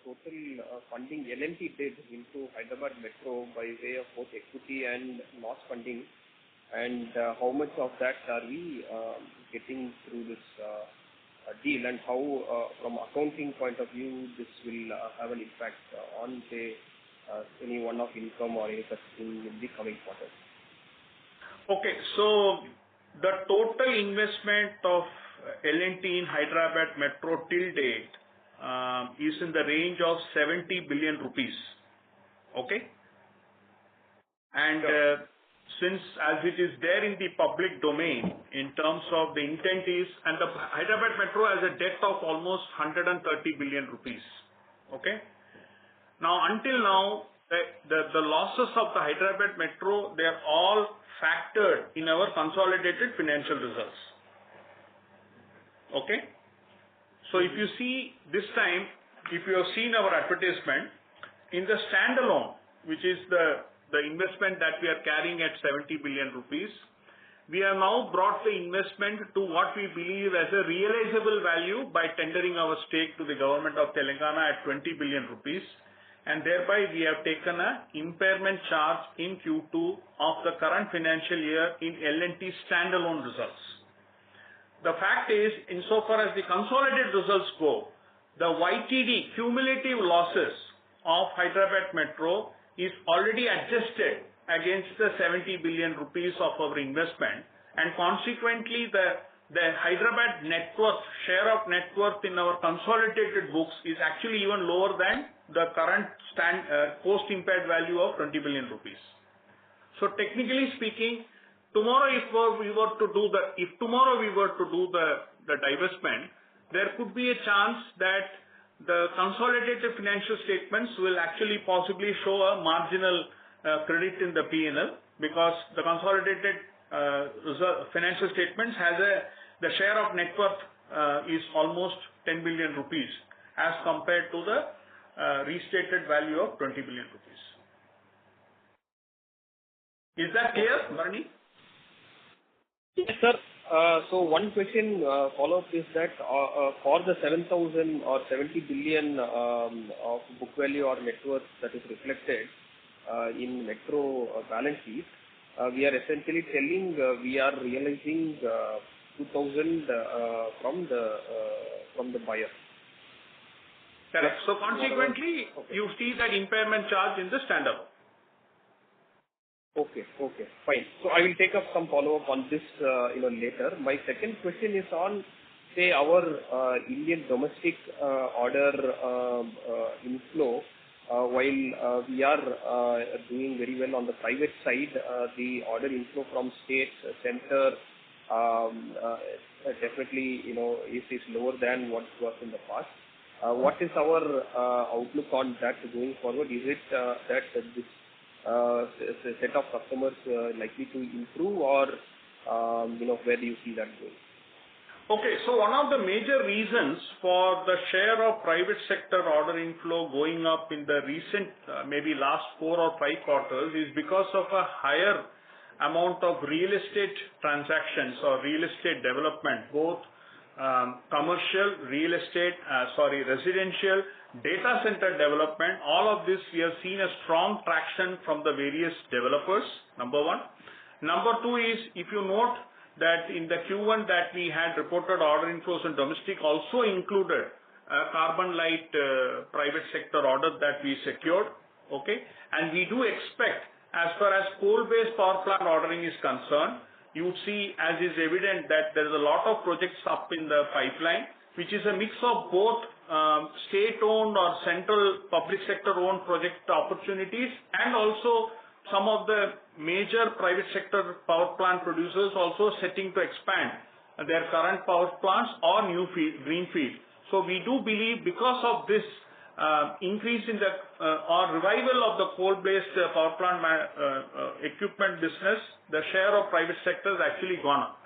total funding L&T did into Hyderabad Metro by way of both equity and loss funding, and how much of that are we getting through this deal, and how, from accounting point of view, this will have an impact on, say, any one-off income or any such thing in the coming quarters? Okay, so the total investment of L&T in Hyderabad Metro till date is in the range of 70 billion rupees. Okay? And since as it is there in the public domain in terms of the intent is, and the Hyderabad Metro has a debt of almost 130 billion rupees. Okay? Now, until now, the losses of the Hyderabad Metro, they are all factored in our consolidated financial results. Okay? So if you see this time, if you have seen our advertisement, in the standalone, which is the investment that we are carrying at 70 billion rupees, we have now brought the investment to what we believe as a realizable value by tendering our stake to the government of Telangana at 20 billion rupees. And thereby we have taken an impairment charge in Q2 of the current financial year in L&T standalone results. The fact is, insofar as the consolidated results go, the YTD cumulative losses of Hyderabad Metro is already adjusted against the 70 billion rupees of our investment, and consequently the Hyderabad net worth, share of net worth in our consolidated books is actually even lower than the current post-impaired value of 20 billion rupees. So technically speaking, tomorrow if we were to do the divestment, there could be a chance that the consolidated financial statements will actually possibly show a marginal credit in the P&L, because the consolidated financial statements has the share of net worth is almost 10 billion rupees as compared to the restated value of 20 billion rupees. Is that clear, Bharani? Yes, sir. So one question follow-up is that for the 7,000 or 70 billion of book value or net worth that is reflected in Metro balance sheet, we are essentially telling we are realizing 2,000 from the buyer. Correct. So consequently, you see that impairment charge in the standalone. Okay, fine. So I will take up some follow-up on this later. My second question is on, say, our Indian domestic order inflow. While we are doing very well on the private side, the order inflow from state, center, definitely is lower than what was in the past. What is our outlook on that going forward? Is it that this set of customers likely to improve, or where do you see that going? Okay, so one of the major reasons for the share of private sector order inflow going up in the recent, maybe last 4 or 5 quarters, is because of a higher amount of real estate transactions or real estate development, both commercial, residential, data center development. All of this we have seen a strong traction from the various developers, number one. Number two is, if you note that in the Q1 that we had reported order inflows in domestic also included carbon light private sector order that we secured. Okay, and we do expect, as far as coal-based power plant ordering is concerned, you would see, as is evident, that there is a lot of projects up in the pipeline, which is a mix of both state-owned or central public sector-owned project opportunities, and also some of the major private sector power plant producers also setting to expand their current power plants or new greenfield. So we do believe because of this increase in the or revival of the coal-based power plant equipment business, the share of private sector has actually gone up.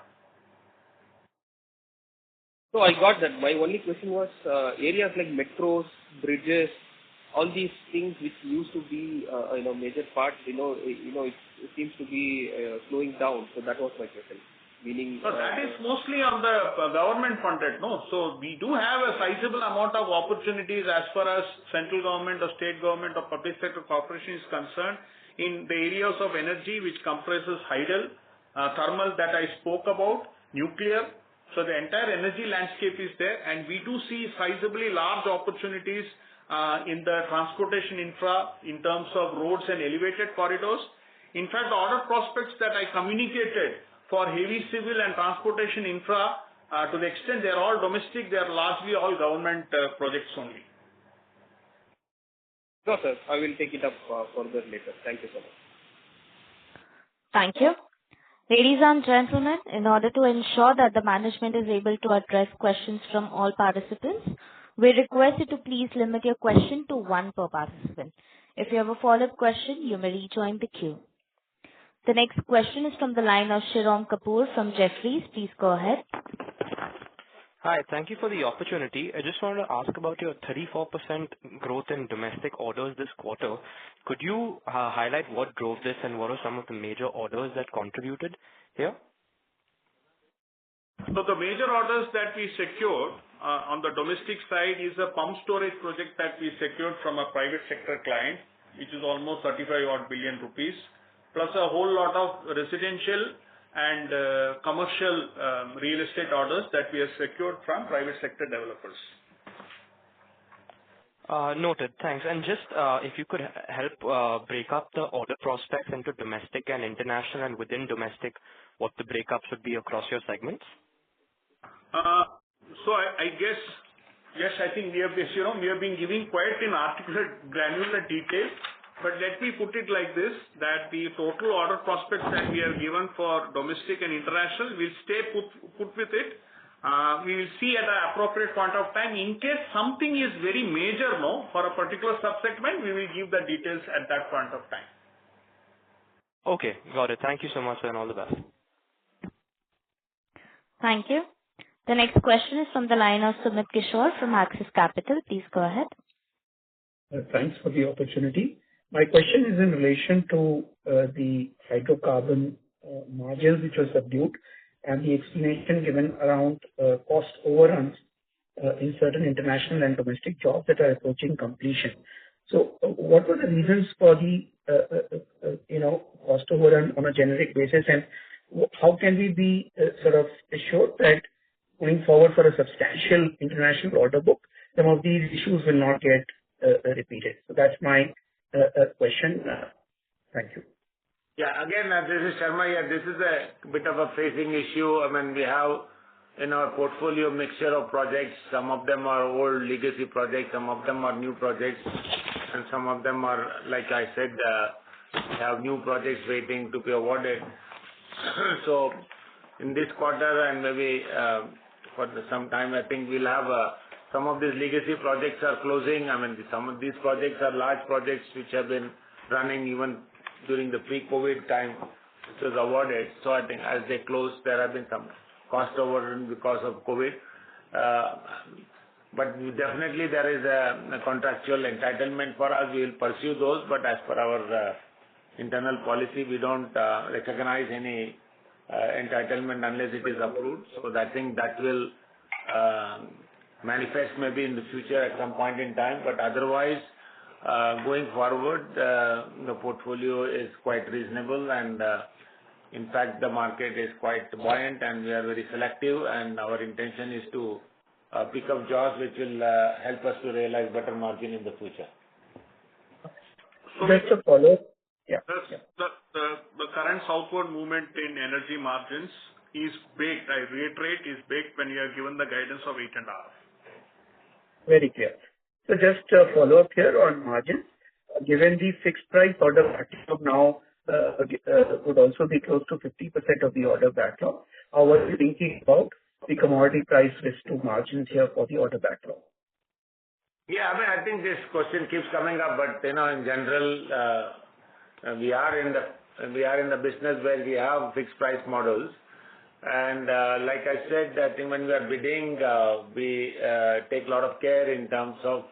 So I got that. My only question was areas like metros, bridges, all these things which used to be major parts. It seems to be slowing down. So that was my question. Meaning, so that is mostly on the government funded, no? So we do have a sizable amount of opportunities as far as central government or state government or public sector corporation is concerned in the areas of energy, which comprises hydel, thermal that I spoke about, nuclear. So the entire energy landscape is there, and we do see sizably large opportunities in the transportation infra in terms of roads and elevated corridors. In fact, the order prospects that I communicated for heavy civil and transportation infra, to the extent they are all domestic, they are largely all government projects only. No, sir. I will take it up further later. Thank you so much. Thank you. Ladies and gentlemen, in order to ensure that the management is able to address questions from all participants, we request you to please limit your question to one per participant. If you have a follow-up question, you may rejoin the queue. The next question is from the line of Shirom Kapoor from Jefferies. Please go ahead. Hi, thank you for the opportunity. I just wanted to ask about your 34% growth in domestic orders this quarter. Could you highlight what drove this and what are some of the major orders that contributed here? So the major orders that we secured on the domestic side is a pump storage project that we secured from a private sector client, which is almost 35 odd billion rupees, plus a whole lot of residential and commercial real estate orders that we have secured from private sector developers. Noted. Thanks. And just if you could help break up the order prospects into domestic and international, and within domestic, what the breakups would be across your segments? So I guess, yes, I think we have been giving quite an articulate granular detail. But let me put it like this, that the total order prospects that we have given for domestic and international will stay put with it. We will see at an appropriate point of time. In case something is very major for a particular subsegment, we will give the details at that point of time. Okay, got it. Thank you so much, and all the best. Thank you. The next question is from the line of Sumit Kishore from Axis Capital. Please go ahead. Thanks for the opportunity. My question is in relation to the hydrocarbon margins which were subdued and the explanation given around cost overruns in certain international and domestic jobs that are approaching completion. So what were the reasons for the cost overrun on a generic basis, and how can we be sort of assured that going forward for a substantial international order book, some of these issues will not get repeated? So that's my question. Thank you. Yeah, again, this is Sharma here. This is a bit of a phasing issue. I mean, we have in our portfolio mixture of projects. Some of them are old legacy projects, some of them are new projects, and some of them are, like I said, have new projects waiting to be awarded. So in this quarter and maybe for some time, I think we'll have some of these legacy projects are closing. I mean, some of these projects are large projects which have been running even during the pre-COVID time, which was awarded. So I think as they close, there have been some cost overrun because of COVID. But definitely there is a contractual entitlement for us. We will pursue those, but as per our internal policy, we don't recognize any entitlement unless it is approved. So I think that will manifest maybe in the future at some point in time. But otherwise, going forward, the portfolio is quite reasonable, and in fact, the market is quite buoyant, and we are very selective, and our intention is to pick up jobs which will help us to realize better margin in the future. Just a follow-up. Yeah. The current southward movement in energy margins is baked, I reiterate, is baked when you are given the guidance of 8.5. Very clear. So just a follow-up here on margins. Given the fixed price order backlog now would also be close to 50% of the order backlog, how are you thinking about the commodity price risk to margins here for the order backlog? Yeah, I mean, I think this question keeps coming up, but in general, we are in the business where we have fixed price models, and like I said, I think when we are bidding, we take a lot of care in terms of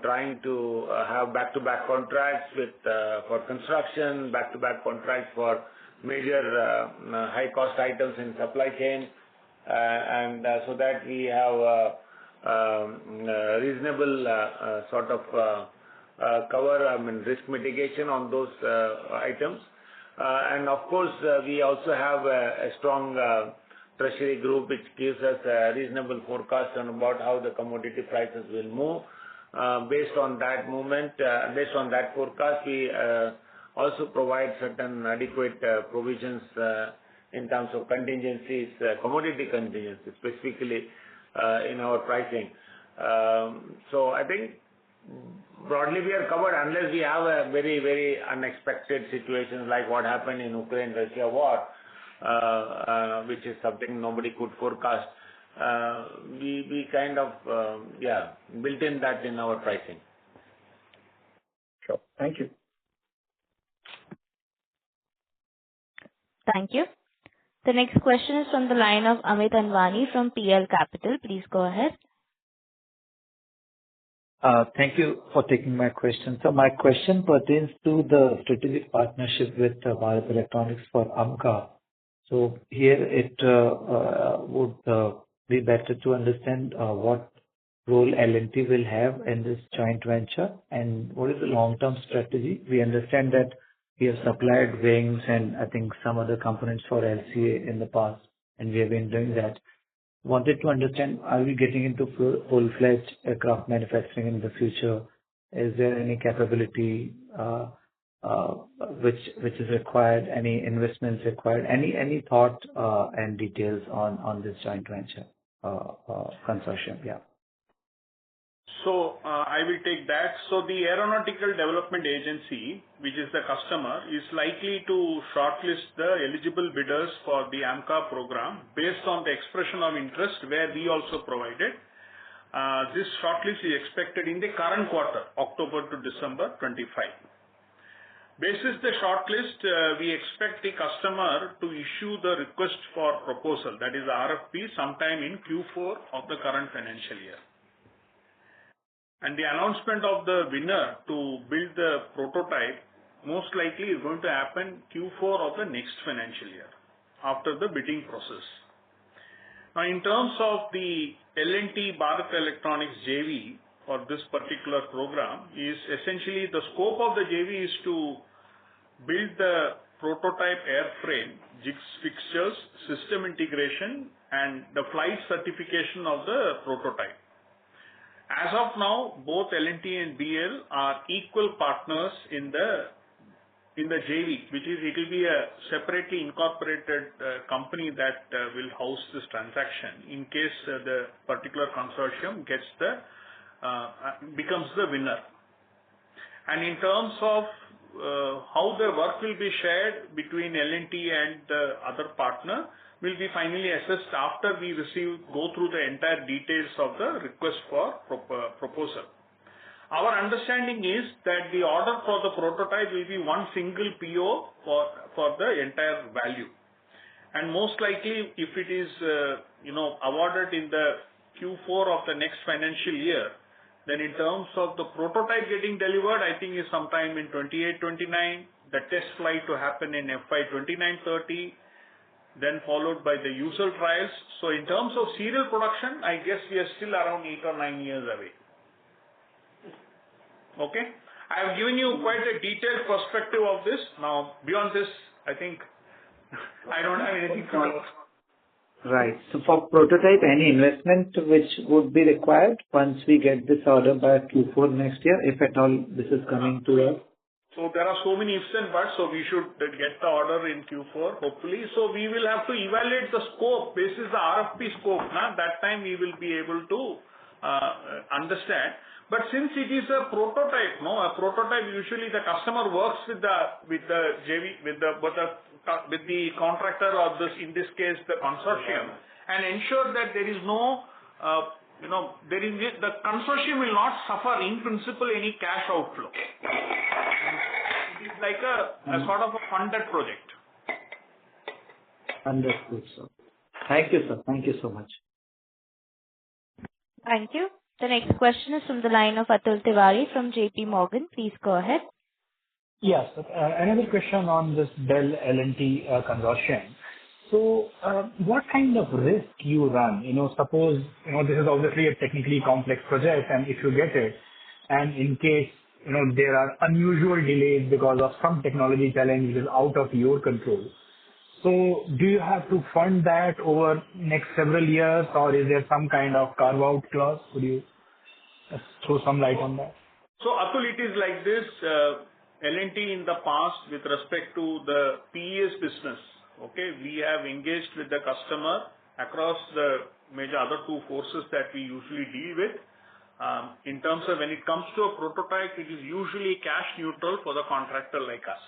trying to have back-to-back contracts for construction, back-to-back contracts for major high-cost items in supply chain, and so that we have reasonable sort of cover, I mean, risk mitigation on those items. And of course, we also have a strong treasury group which gives us a reasonable forecast on about how the commodity prices will move. Based on that movement, based on that forecast, we also provide certain adequate provisions in terms of contingencies, commodity contingencies, specifically in our pricing. So I think broadly we are covered unless we have a very, very unexpected situation like what happened in Ukraine-Russia war, which is something nobody could forecast. We kind of, built in that in our pricing. Sure. Thank you. Thank you. The next question is from the line of Amit Anwani from PL Capital. Please go ahead. Thank you for taking my question. So my question pertains to the strategic partnership with Bharat Electronics for AMCA. So here it would be better to understand what role L&T will have in this joint venture and what is the long-term strategy. We understand that we have supplied wings and I think some other components for LCA in the past, and we have been doing that. Wanted to understand, are we getting into full-fledged aircraft manufacturing in the future? Is there any capability which is required, any investments required? Any thought and details on this joint venture consortium? Yeah. So I will take that. So the Aeronautical Development Agency, which is the customer, is likely to shortlist the eligible bidders for the AMCA program based on the expression of interest where we also provided. This shortlist is expected in the current quarter, October to December 25. Basis the shortlist, we expect the customer to issue the request for proposal, that is the RFP, sometime in Q4 of the current financial year. And the announcement of the winner to build the prototype most likely is going to happen Q4 of the next financial year after the bidding process. Now, in terms of the L&T Bharat Electronics JV for this particular program, is essentially the scope of the JV is to build the prototype airframe, jigs, fixtures, system integration, and the flight certification of the prototype. As of now, both L&T and BL are equal partners in the JV, which is it will be a separately incorporated company that will house this transaction in case the particular consortium becomes the winner. And in terms of how the work will be shared between L&T and the other partner will be finally assessed after we go through the entire details of the request for proposal. Our understanding is that the order for the prototype will be one single PO for the entire value. And most likely, if it is awarded in the Q4 of the next financial year, then in terms of the prototype getting delivered, I think is sometime in 28-29, the test flight to happen in FY 29-30, then followed by the usual trials. So in terms of serial production, I guess we are still around 8 or 9 years away. Okay? I have given you quite a detailed perspective of this. Now, beyond this, I think I don't have anything to add. Right. So for prototype, any investment which would be required once we get this order by Q4 next year, if at all this is coming to us? So there are so many ifs and buts, so we should get the order in Q4, hopefully. So we will have to evaluate the scope, basis the RFP scope. That time we will be able to understand. But since it is a prototype, a prototype, usually the customer works with the JV, with the contractor, or in this case, the consortium, and ensure that there is no, the consortium will not suffer in principle any cash outflow. It is like a sort of a funded project. Understood, sir. Thank you, sir. Thank you so much. Thank you. The next question is from the line of Atul Tiwari from JP Morgan. Please go ahead. Yes. Another question on this Dell L&T consortium. So, what kind of risk you run? Suppose, this is obviously a technically complex project, and if you get it, and in case, there are unusual delays because of some technology challenge which is out of your control. So, do you have to fund that over next several years, or is there some kind of carve-out clause? Could you throw some light on that? So, Atul, it is like this. L&T in the past, with respect to the PES business, okay, we have engaged with the customer across the major other two forces that we usually deal with. In terms of when it comes to a prototype, it is usually cash neutral for the contractor like us.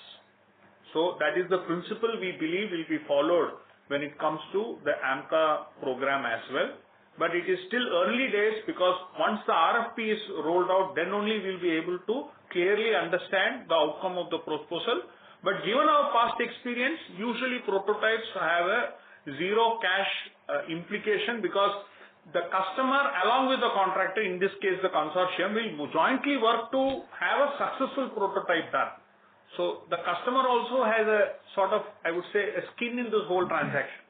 So that is the principle we believe will be followed when it comes to the AMCA program as well. But it is still early days, because once the RFP is rolled out, then only we'll be able to clearly understand the outcome of the proposal. But given our past experience, usually prototypes have a zero cash implication, because the customer along with the contractor, in this case the consortium, will jointly work to have a successful prototype done. So the customer also has a sort of, I would say, a skin in this whole transaction.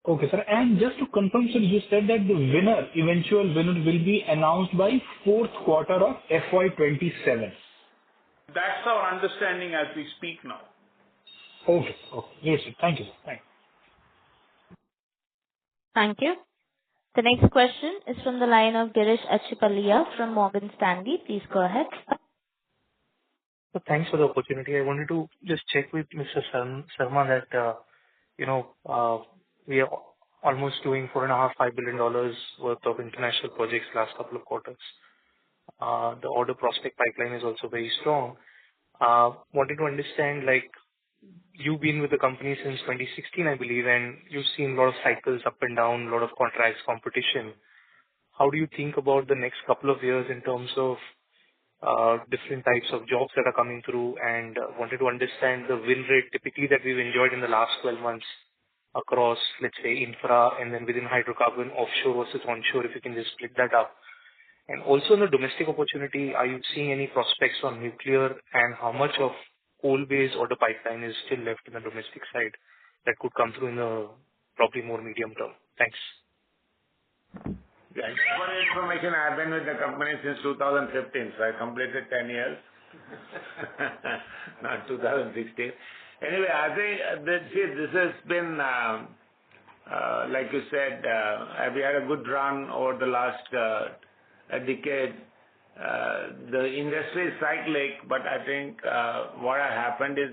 Okay, sir. And just to confirm, sir, you said that the eventual winner will be announced by fourth quarter of FY27. That's our understanding as we speak now. Okay. Yes, sir. Thank you. Thank you. The next question is from the line of Girish Achhipalia from Morgan Stanley. Please go ahead. So thanks for the opportunity. I wanted to just check with Mr. Sharma that, we are almost doing $4.5-5 billion worth of international projects last couple of quarters. The order prospect pipeline is also very strong. Wanted to understand, you've been with the company since 2016, I believe, and you've seen a lot of cycles up and down, a lot of contracts, competition. How do you think about the next couple of years in terms of different types of jobs that are coming through, and wanted to understand the win rate typically that we've enjoyed in the last 12 months across, let's say, infra and then within hydrocarbon, offshore versus onshore, if you can just split that up. And also in the domestic opportunity, are you seeing any prospects on nuclear, and how much of coal-based order pipeline is still left in the domestic side that could come through in the probably more medium term? Thanks. Yeah, for information, I've been with the company since 2015, so I completed 10 years, not 2016. Anyway, I think this has been, like you said, we had a good run over the last a decade. The industry is cyclic, but I think what had happened is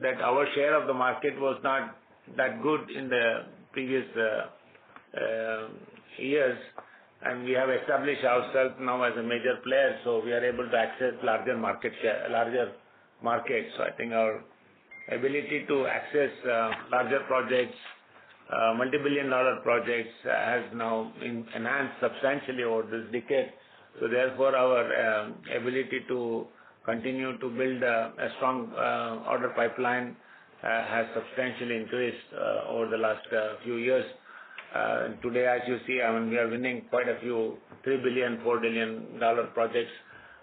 that our share of the market was not that good in the previous years, and we have established ourselves now as a major player, so we are able to access larger markets. So I think our ability to access larger projects, multi-billion-dollar projects, has now enhanced substantially over this decade. So therefore, our ability to continue to build a strong order pipeline has substantially increased over the last few years. Today, as you see, we are winning quite a few $3 billion, $4 billion projects,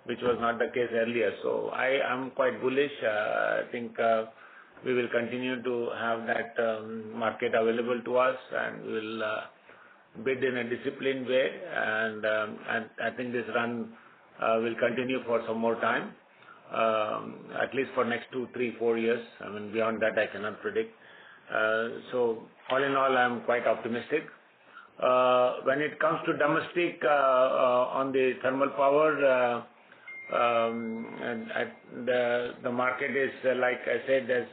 which was not the case earlier. So I am quite bullish. I think we will continue to have that market available to us, and we will bid in a disciplined way. And I think this run will continue for some more time, at least for next 2, 3, 4 years. Beyond that, I cannot predict. So all in all, I'm quite optimistic. When it comes to domestic on the thermal power, The market is, like I said, has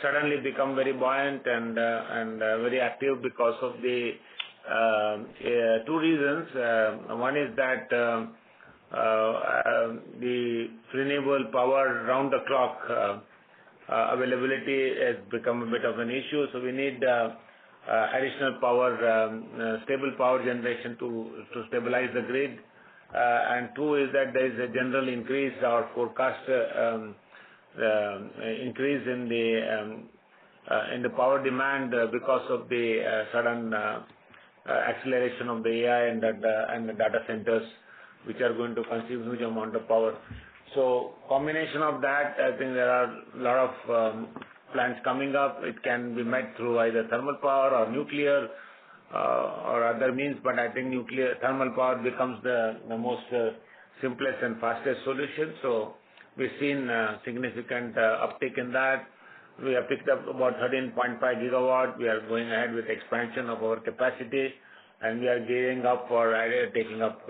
suddenly become very buoyant and very active because of the two reasons. One is that the renewable power round the clock availability has become a bit of an issue. So we need additional power, stable power generation to stabilize the grid. And two is that there is a general increase or forecast increase in the power demand because of the sudden acceleration of the AI and the data centers, which are going to consume huge amount of power. So combination of that, I think there are a lot of plants coming up. It can be met through either thermal power or nuclear or other means, but I think thermal power becomes the most simplest and fastest solution. So we've seen significant uptick in that. We have picked up about 13.5 gigawatt. We are going ahead with expansion of our capacity, and we are gearing up for taking up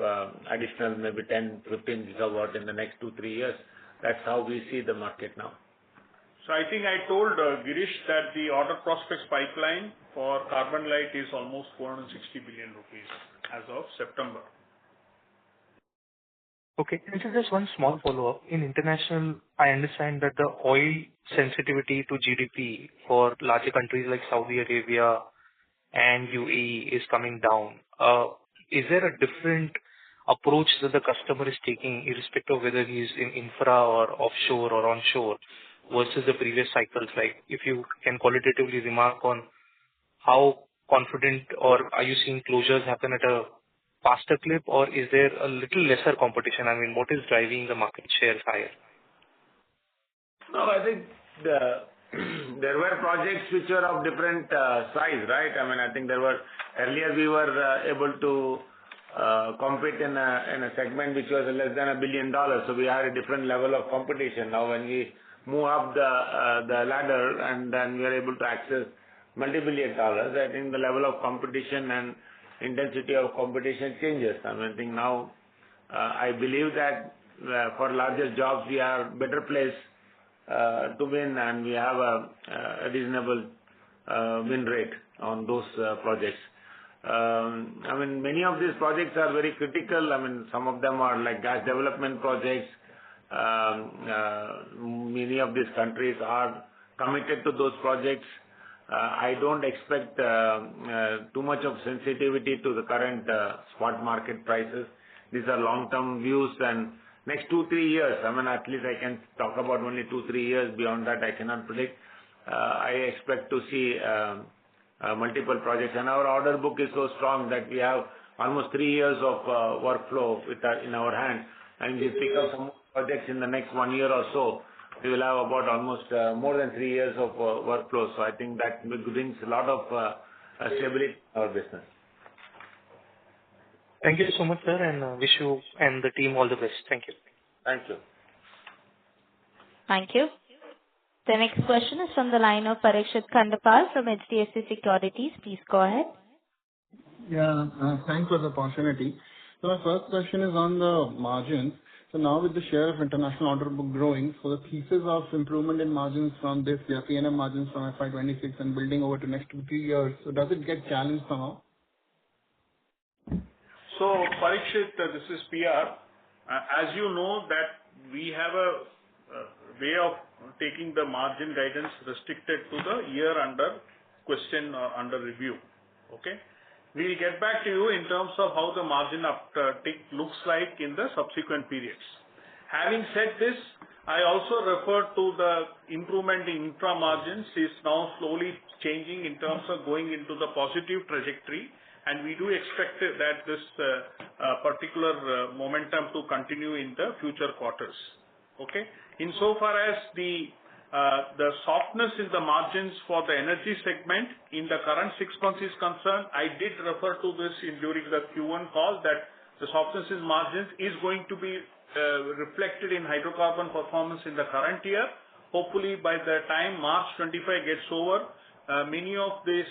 additional maybe 10, 15 gigawatt in the next 2-3 years. That's how we see the market now. So I think I told Girish that the order prospects pipeline for carbon light is almost 460 billion rupees as of September. Okay. And so just one small follow-up. In international, I understand that the oil sensitivity to GDP for larger countries like Saudi Arabia and UAE is coming down. Is there a different approach that the customer is taking, irrespective of whether he's in infra or offshore or onshore, versus the previous cycles? Like, if you can qualitatively remark on how confident or are you seeing closures happen at a faster clip, or is there a little lesser competition? I mean, what is driving the market shares higher? No, I think there were projects which were of different size, right? I mean, I think earlier we were able to compete in a segment which was less than $1 billion. So we had a different level of competition. Now when we move up the ladder and then we are able to access multi-billion dollars, I think the level of competition and intensity of competition changes. I mean, I think now I believe that for larger jobs we are better placed to win, and we have a reasonable win rate on those projects. I mean, many of these projects are very critical. I mean, some of them are like gas development projects. Many of these countries are committed to those projects. I don't expect too much of sensitivity to the current spot market prices. These are long-term views, and next 2-3 years, I mean, at least I can talk about only 2-3 years. Beyond that, I cannot predict. I expect to see multiple projects, and our order book is so strong that we have almost 3 years of workflow in our hand, and we pick up some projects in the next 1 year or so. We will have about almost more than 3 years of workflow. So I think that brings a lot of stability to our business. Thank you so much, sir, and wish you and the team all the best. Thank you. Thank you. Thank you. The next question is from the line of Parikshit Kandapal from HDFC Securities. Please go ahead. Yeah, thanks for the opportunity. So my first question is on the margins. So now with the share of international order book growing, so the thesis of improvement in margins from this year, P&M margins from FY26 and building over to next 2-3 years, so does it get challenged somehow? So Parikshit, this is PR. As you know that we have a way of taking the margin guidance restricted to the year under question or under review. Okay. We'll get back to you in terms of how the margin uptick looks like in the subsequent periods. Having said this, I also refer to the improvement in infra margins is now slowly changing in terms of going into the positive trajectory, and we do expect that this particular momentum to continue in the future quarters. Okay. Insofar as the softness in the margins for the energy segment in the current 6 months is concerned, I did refer to this during the Q1 call that the softness in margins is going to be reflected in hydrocarbon performance in the current year. Hopefully by the time March 25 gets over, many of these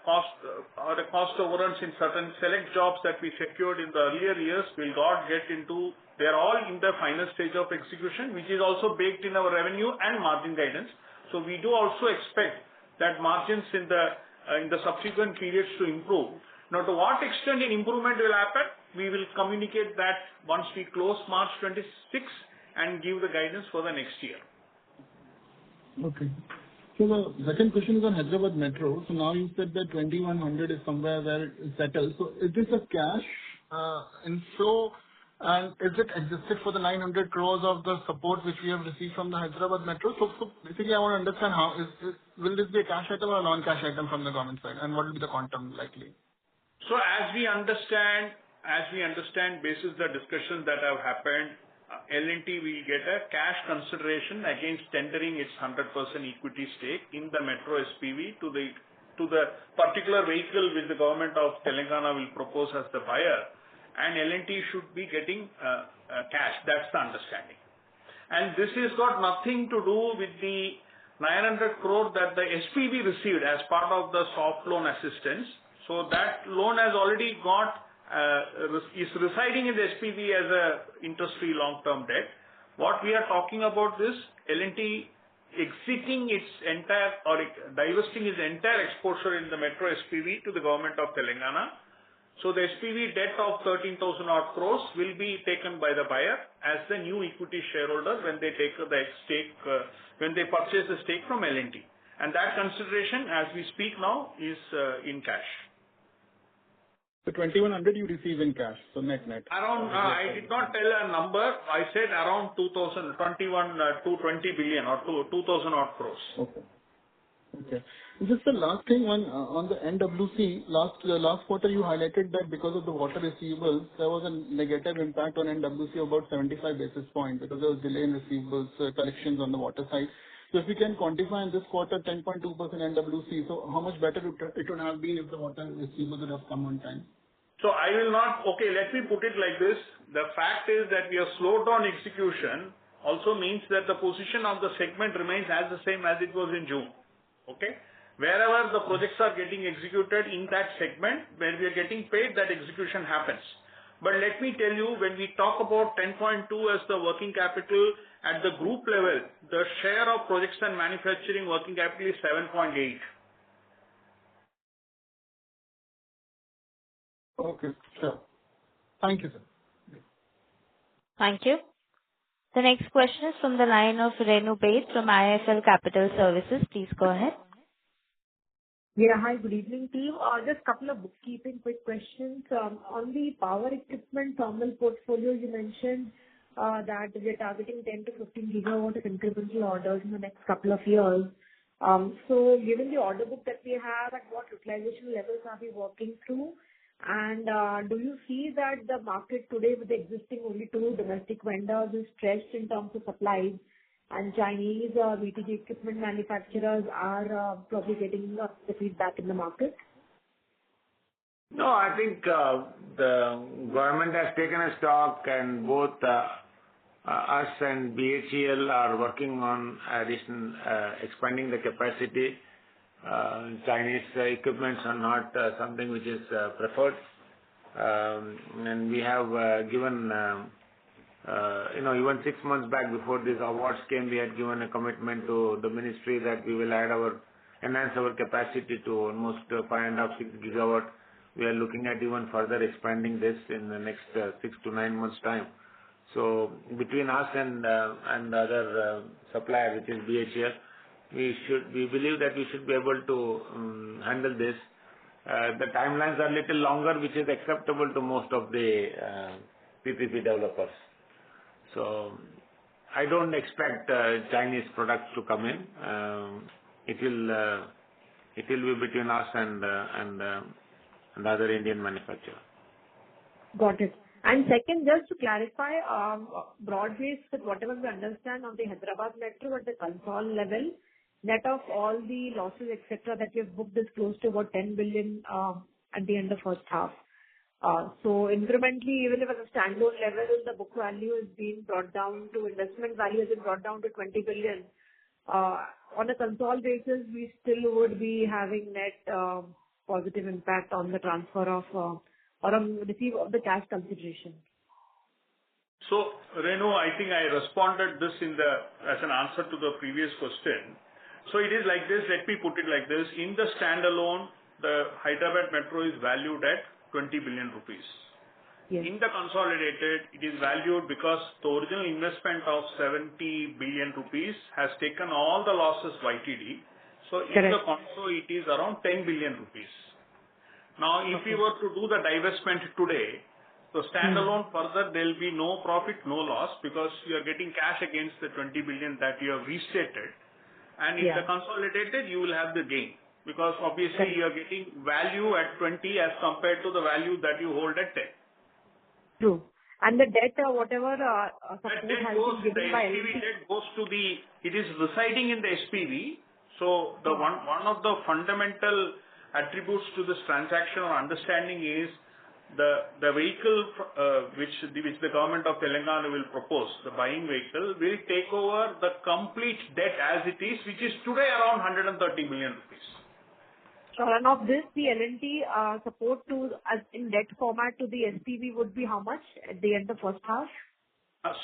cost overruns in certain select jobs that we secured in the earlier years will not get into They are all in the final stage of execution, which is also baked in our revenue and margin guidance. So we do also expect that margins in the subsequent periods to improve. Now, to what extent an improvement will happen, we will communicate that once we close March 26 and give the guidance for the next year. Okay. So the second question is on Hyderabad Metro. So now you said that 2100 is somewhere where it is settled. So is this a cash inflow, and is it adjusted for the 900 crores of the support which we have received from the Hyderabad Metro? So basically, I want to understand how will this be a cash item or a non-cash item from the government side, and what will be the quantum likely? So as we understand, basis the discussions that have happened, L&T will get a cash consideration against tendering its 100% equity stake in the Metro SPV to the particular vehicle which the government of Telangana will propose as the buyer, and L&T should be getting cash. That's the understanding. And this has got nothing to do with the 900 crore that the SPV received as part of the soft loan assistance. So that loan has already got is residing in the SPV as a interest-free long-term debt. What we are talking about is L&T exiting its entire or divesting its entire exposure in the Metro SPV to the government of Telangana. So the SPV debt of 13,000 odd crores will be taken by the buyer as the new equity shareholder when they take the stake, when they purchase the stake from L&T. And that consideration, as we speak now, is in cash. So 2100 you receive in cash, so net. Around, I did not tell a number. I said around 220 billion or 2,000 odd crores. Okay. Just the last thing on the NWC. Last quarter you highlighted that because of the water receivables, there was a negative impact on NWC of about 75 basis points because there was delay in receivables collections on the water side. So if you can quantify in this quarter 10.2% NWC, so how much better it would have been if the water receivables would have come on time? So I will not, let me put it like this. The fact is that we have slowed down execution also means that the position of the segment remains as the same as it was in June. Okay? Wherever the projects are getting executed in that segment, where we are getting paid, that execution happens. But let me tell you, when we talk about 10.2 as the working capital at the group level, the share of projects and manufacturing working capital is 7.8. Okay, sure. Thank you, sir. Thank you. The next question is from the line of Renu Baid from IIFL Capital Services. Please go ahead. Yeah. Hi, good evening, team. Just a couple of bookkeeping quick questions. On the power equipment thermal portfolio, you mentioned that we're targeting 10 to 15 gigawatt of incremental orders in the next couple of years. So given the order book that we have, at what utilization levels are we working through? And do you see that the market today with the existing only two domestic vendors is stretched in terms of supplies, and Chinese VTG equipment manufacturers are probably getting the feedback in the market? No, I think the government has taken a stock, and both us and BHEL are working on expanding the capacity. Chinese equipments are not something which is preferred. And we have given, even 6 months back before these awards came, we had given a commitment to the ministry that we will enhance our capacity to almost 5.5, 6 gigawatt. We are looking at even further expanding this in the next 6 to 9 months time. So between us and the other supplier, which is BHEL, we believe that we should be able to handle this. The timelines are a little longer, which is acceptable to most of the PPP developers. So I don't expect Chinese products to come in. It will be between us and other Indian manufacturer. Got it. And second, just to clarify, broad-based with whatever we understand on the Hyderabad Metro at the Concall level, net of all the losses, etc., that you have booked is close to about 10 billion at the end of first half. So incrementally, even if at a standalone level, the book value is being brought down to investment value has been brought down to 20 billion. On a Concall basis, we still would be having net positive impact on the transfer of or on receive of the cash consideration. So, Renu, I think I responded this as an answer to the previous question. So it is like this. Let me put it like this. In the standalone, the Hyderabad Metro is valued at 20 billion rupees. Yes. In the consolidated, it is valued because the original investment of 70 billion rupees has taken all the losses YTD. So in the consol, it is around 10 billion rupees. Now, if we were to do the divestment today, so standalone further, there will be no profit, no loss, because you are getting cash against the 20 billion that you have restated. And in the consolidated, you will have the gain, because obviously you are getting value at 20 as compared to the value that you hold at 10. True. And the debt, whatever support That debt has goes, been the given by SPV LNT. debt goes to it is residing in the SPV. So the one of the fundamental attributes to this transaction or understanding is the vehicle which the government of Telangana will propose, the buying vehicle, will take over the complete debt as it is, which is today around 130 billion rupees. So and of this, the L&T support in debt format to the SPV would be how much at the end of first half?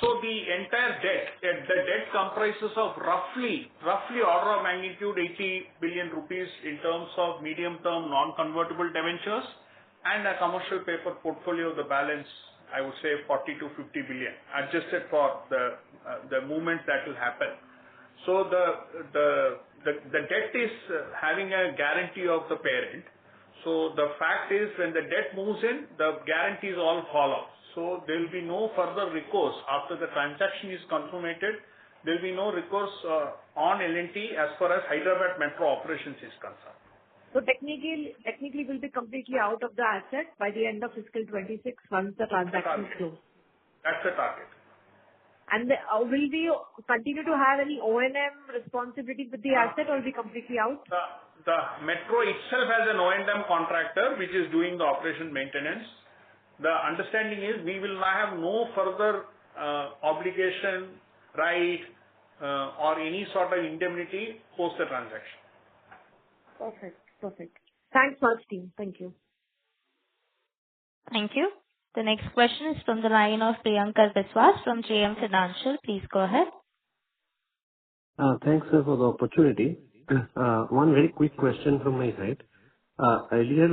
So the entire the debt comprises of roughly order of magnitude 80 billion rupees in terms of medium-term non-convertible debentures and a commercial paper portfolio of the balance, I would say 40 to 50 billion, adjusted for the movements that will happen. So the debt is having a guarantee of the parent. So the fact is, when the debt moves in, the guarantees all fall off. So there will be no further recourse after the transaction is consummated. There will be no recourse on L&T as far as Hyderabad Metro operations is concerned. So technically will be completely out of the asset by the end of fiscal 26 once the transaction is closed. That's the target. And will we continue to have any O&M responsibility with the asset, or will be completely out? The metro itself has an O&M contractor which is doing the operation maintenance. The understanding is we will have no further obligation, right, or any sort of indemnity post the transaction. Perfect. Thanks much, team. Thank you. Thank you. The next question is from the line of Priyankar Biswas from JM Financial. Please go ahead. Thanks, sir, for the opportunity. One very quick question from my side. Earlier,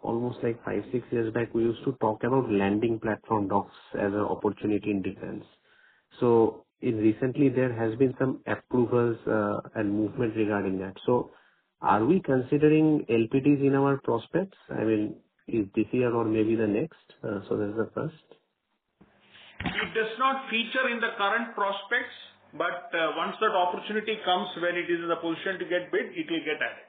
almost 5-6 years back, we used to talk about landing platform docks as an opportunity in defense. So recently, there has been some approvals and movement regarding that. So are we considering LPTs in our prospects? I mean, is this year or maybe the next? So that's the first. It does not feature in the current prospects, but once that opportunity comes when it is in the position to get bid, it will get added.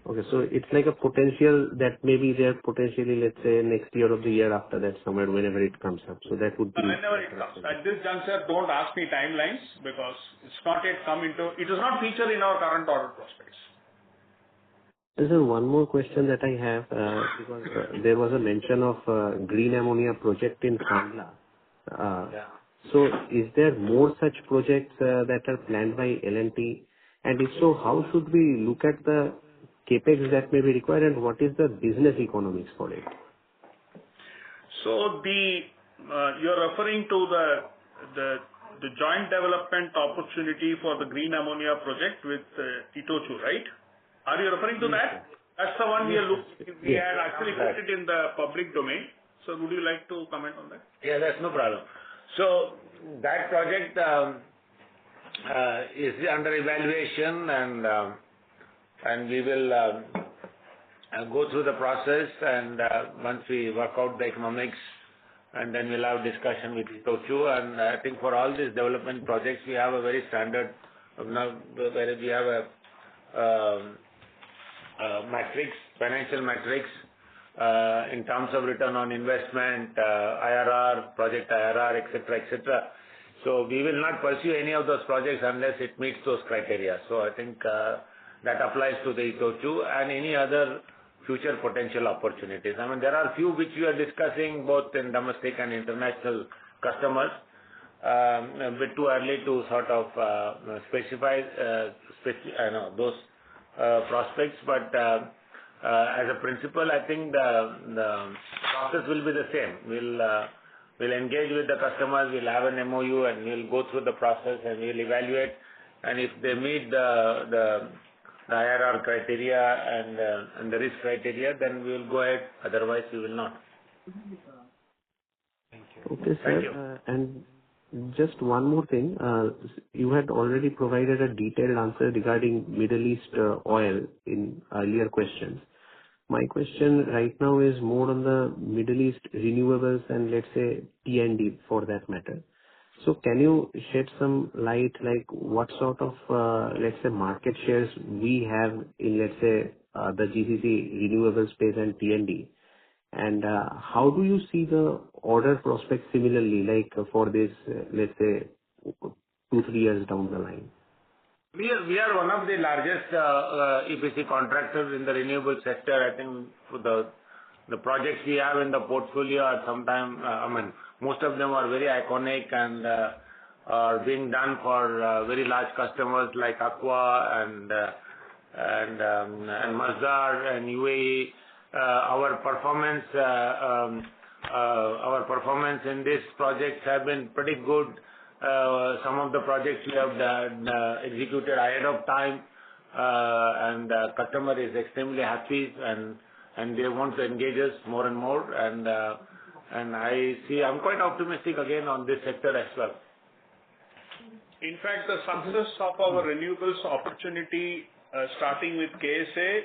Okay, so it's like a potential that maybe there potentially, let's say, next year or the year after that, somewhere, whenever it comes up. So that would be... Whenever it comes. At this juncture, don't ask me timelines because it's not yet come into... It does not feature in our current order prospects. There's one more question that I have, because there was a mention of green ammonia project in Kandla. So is there more such projects that are planned by L&T? And if so, how should we look at the capex that may be required, and what is the business economics for it? So you're referring to the joint development opportunity for the green ammonia project with Itochu, right? Are you referring to that? That's the one we had actually put it in the public domain. So would you like to comment on that? Yeah, that's no problem. So that project is under evaluation, and we will go through the process, and once we work out the economics, and then we'll have discussion with Itochu. And I think for all these development projects, we have a very standard, where we have a financial matrix in terms of return on investment, IRR, project IRR, etc. So we will not pursue any of those projects unless it meets those criteria. So I think that applies to the Itochu and any other future potential opportunities. I mean, there are few which we are discussing both in domestic and international customers. A bit too early to sort of specify those prospects, but as a principle, I think the process will be the same. We'll engage with the customers, we'll have an MOU, and we'll go through the process, and we'll evaluate. And if they meet the IRR criteria and the risk criteria, then we will go ahead. Otherwise, we will not. Okay, sir. Thank you. And just one more thing. You had already provided a detailed answer regarding Middle East oil in earlier questions. My question right now is more on the Middle East renewables and let's say T&D for that matter. So can you shed some light, like what sort of, let's say, market shares we have in, let's say, the GCC renewable space and T&D? And how do you see the order prospects similarly, like for this, let's say, 2-3 years down the line? We are one of the largest EPC contractors in the renewable sector. I think for the projects we have in the portfolio are sometimes, most of them are very iconic and are being done for very large customers like Aqua and Masdar and UAE. Our performance in these projects have been pretty good. Some of the projects we have executed ahead of time, and the customer is extremely happy, and they want to engage us more and more. And I'm quite optimistic again on this sector as well. In fact, the success of our renewables opportunity, starting with KSA,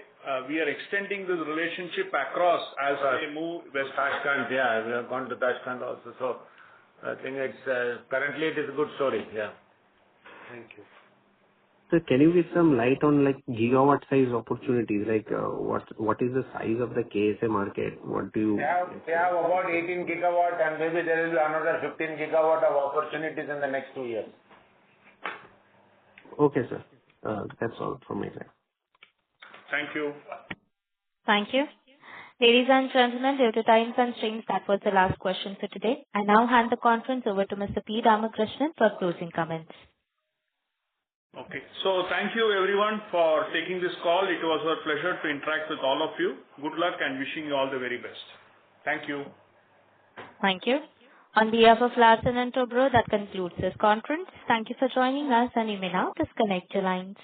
we are extending this relationship across as they move west. Tashkent, yeah, we have gone to Tashkent also. So I think it's currently it is a good story. Yeah. Thank you. So can you give some light on like gigawatt size opportunities? Like what is the size of the KSA market? What do you? We have about 18 gigawatt, and maybe there will be another 15 gigawatt of opportunities in the next 2 years. Okay, sir. That's all from my side. Thank you. Thank you. Ladies and gentlemen, due to time constraints, that was the last question for today. I now hand the conference over to Mr. P. Ramakrishnan for closing comments. Okay. So thank you everyone for taking this call. It was a pleasure to interact with all of you. Good luck and wishing you all the very best. Thank you. Thank you. On behalf of Larsen and Toubro, that concludes this conference. Thank you for joining us, and you may now disconnect your lines.